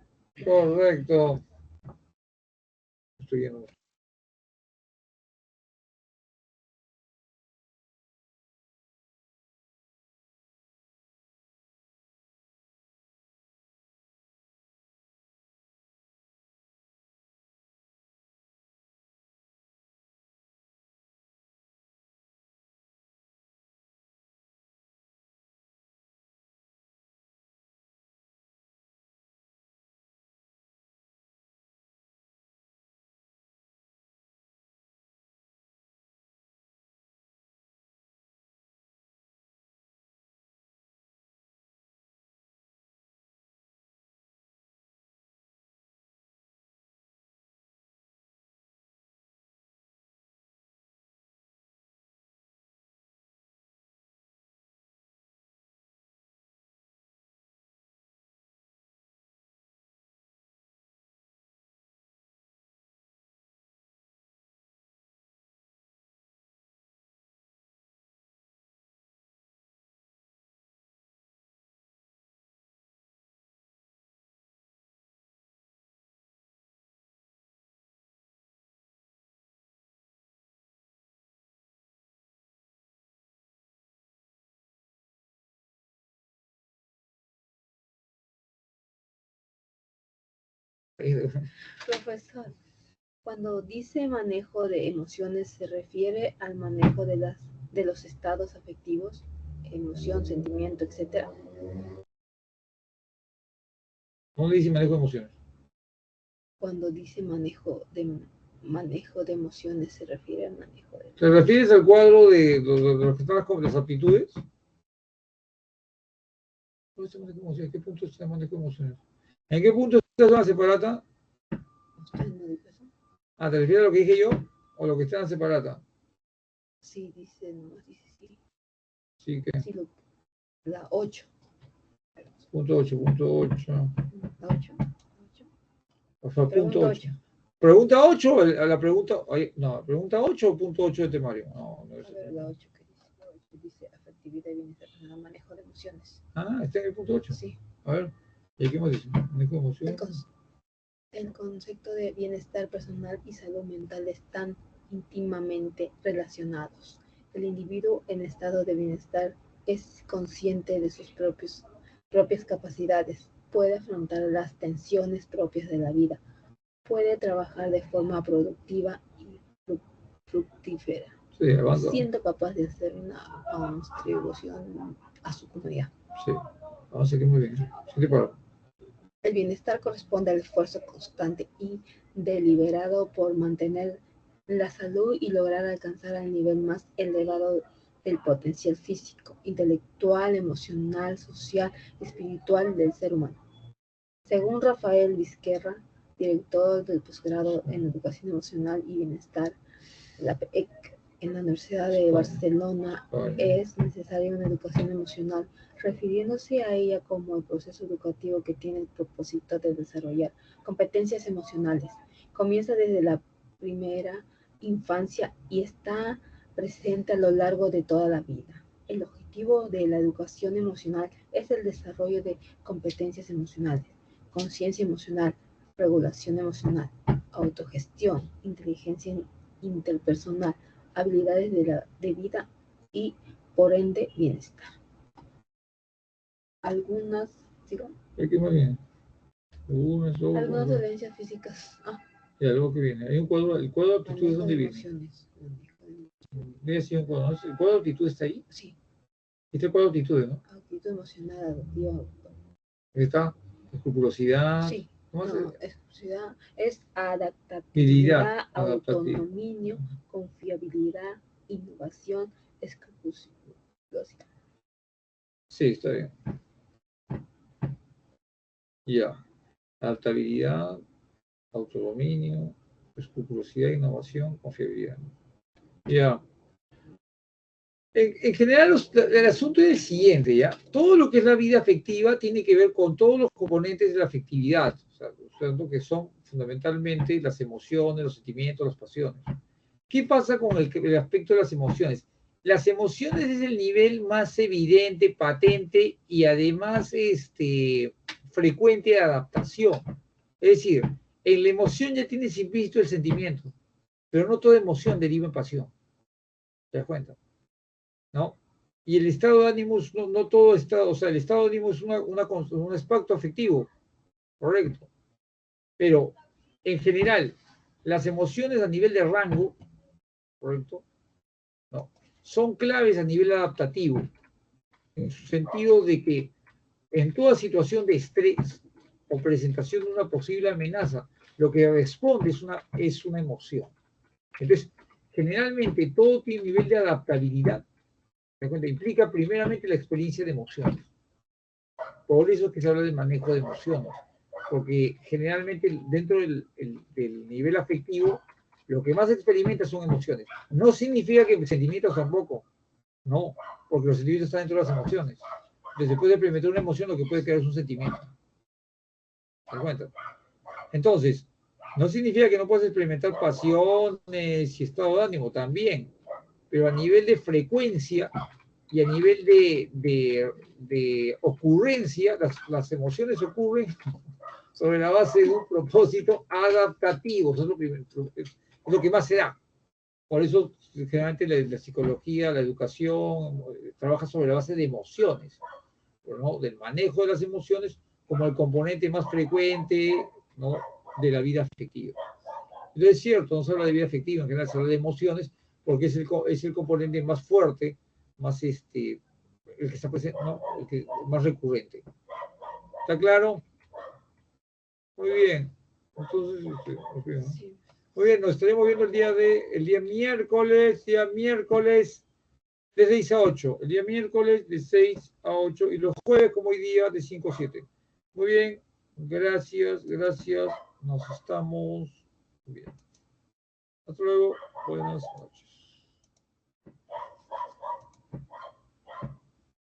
Correcto. Estoy viendo. Profesor, cuando dice manejo de emociones, ¿se refiere al manejo de los estados afectivos, emoción, sentimiento, etcétera? ¿Dónde dice manejo de emociones? Cuando dice manejo de manejo de emociones se refiere al manejo de... ¿Te refieres al cuadro de lo que están las aptitudes? ¿Qué punto está el manejo de emociones? ¿En qué punto está la zona separata? ¿Usted no dijo eso? Ah, ¿te refieres a lo que dije yo? ¿O lo que está en separata? Sí, dice, nomás dice sí. Sí, ¿qué? Sí, la 8. Punto 8, punto 8. La 8. O sea, punto Pregunta 8. 8. ¿Pregunta 8 o la pregunta? No, ¿pregunta 8 o punto 8 de temario? No, no es. A ver, la 8 que dice. La 8 dice afectividad y bienestar personal, manejo de emociones. Ah, está en el punto 8. Sí. A ver, ¿y qué más dice? Manejo de emociones. El concepto de bienestar personal y salud mental están íntimamente relacionados. El individuo en estado de bienestar es consciente de sus propias capacidades, puede afrontar las tensiones propias de la vida, puede trabajar de forma productiva y fructífera, Sí, avanza. siendo capaz de hacer una contribución a su comunidad. Sí, avanza que muy bien. Sí, te paro. El bienestar corresponde al esfuerzo constante y deliberado por mantener la salud y lograr alcanzar el nivel más elevado del potencial físico, intelectual, emocional, social y espiritual del ser humano. Según Rafael Vizquerra, director del posgrado en Educación Emocional y Bienestar, la PEC, en la Universidad de Barcelona, es necesaria una educación emocional, refiriéndose a ella como el proceso educativo que tiene el propósito de desarrollar competencias emocionales. Comienza desde la primera infancia y está presente a lo largo de toda la vida. El objetivo de la educación emocional es el desarrollo de competencias emocionales, conciencia emocional, regulación emocional, autogestión, inteligencia interpersonal, habilidades de vida y, por ende, bienestar. Algunas, ¿sigo? ¿Qué más viene? Algunas dolencias físicas. Y algo que viene. Hay un cuadro, el cuadro de aptitudes, ¿dónde viene? Debe ser un cuadro. ¿El cuadro de aptitudes está ahí? Sí. Este es el cuadro de aptitudes, ¿no? Actitud emocional, adaptativa. ¿Está? Escrupulosidad. Sí. ¿Cómo No, escrupulosidad es Habilidad, adaptabilidad, autodominio, confiabilidad, innovación, escrupulosidad. Sí, está bien. Ya. Adaptabilidad, autodominio, escrupulosidad, innovación, confiabilidad. Ya. En general, el asunto es el siguiente, ¿ya? Todo lo que es la vida afectiva tiene que ver con todos los componentes de la afectividad, o sea, que son fundamentalmente las emociones, los sentimientos, las pasiones. ¿Qué pasa con el aspecto de las emociones? Las emociones es el nivel más evidente, patente y además frecuente de adaptación. Es decir, en la emoción ya tienes implícito el sentimiento, pero no toda emoción deriva en pasión. ¿Te das cuenta? ¿No? Y el estado de ánimo, no todo estado, o sea, el estado de ánimo es un aspecto afectivo, correcto. Pero, en general, las emociones a nivel de rango, correcto, no, son claves a nivel adaptativo, en su sentido de que en toda situación de estrés o presentación de una posible amenaza, lo que responde es una emoción. Entonces, generalmente todo tiene un nivel de adaptabilidad. Implica primeramente la experiencia de emociones. Por eso es que se habla del manejo de emociones, porque generalmente dentro del nivel afectivo, lo que más experimenta son emociones. No significa que sentimientos tampoco, no, porque los sentimientos están dentro de las emociones. Entonces, después de experimentar una emoción, lo que puede crear es un sentimiento. ¿Te das cuenta? Entonces, no significa que no puedas experimentar pasiones y estado de ánimo también, pero a nivel de frecuencia y a nivel de ocurrencia, las emociones ocurren sobre la base de un propósito adaptativo, eso es lo que más se da. Por eso, generalmente, la psicología, la educación, trabaja sobre la base de emociones, ¿no? Del manejo de las emociones como el componente más frecuente, ¿no? De la vida afectiva. Entonces, es cierto, no se habla de vida afectiva, en general se habla de emociones, porque es el componente más fuerte, más el que está presente, ¿no? El que más recurrente. ¿Está claro? Muy bien. Entonces, okay, ¿no? Sí. Muy bien, nos estaremos viendo el día miércoles de 6 a 8. El día miércoles de 6 a 8 y los jueves como hoy día de 5 a 7. Muy bien, gracias. Nos estamos bien. Hasta luego, buenas noches.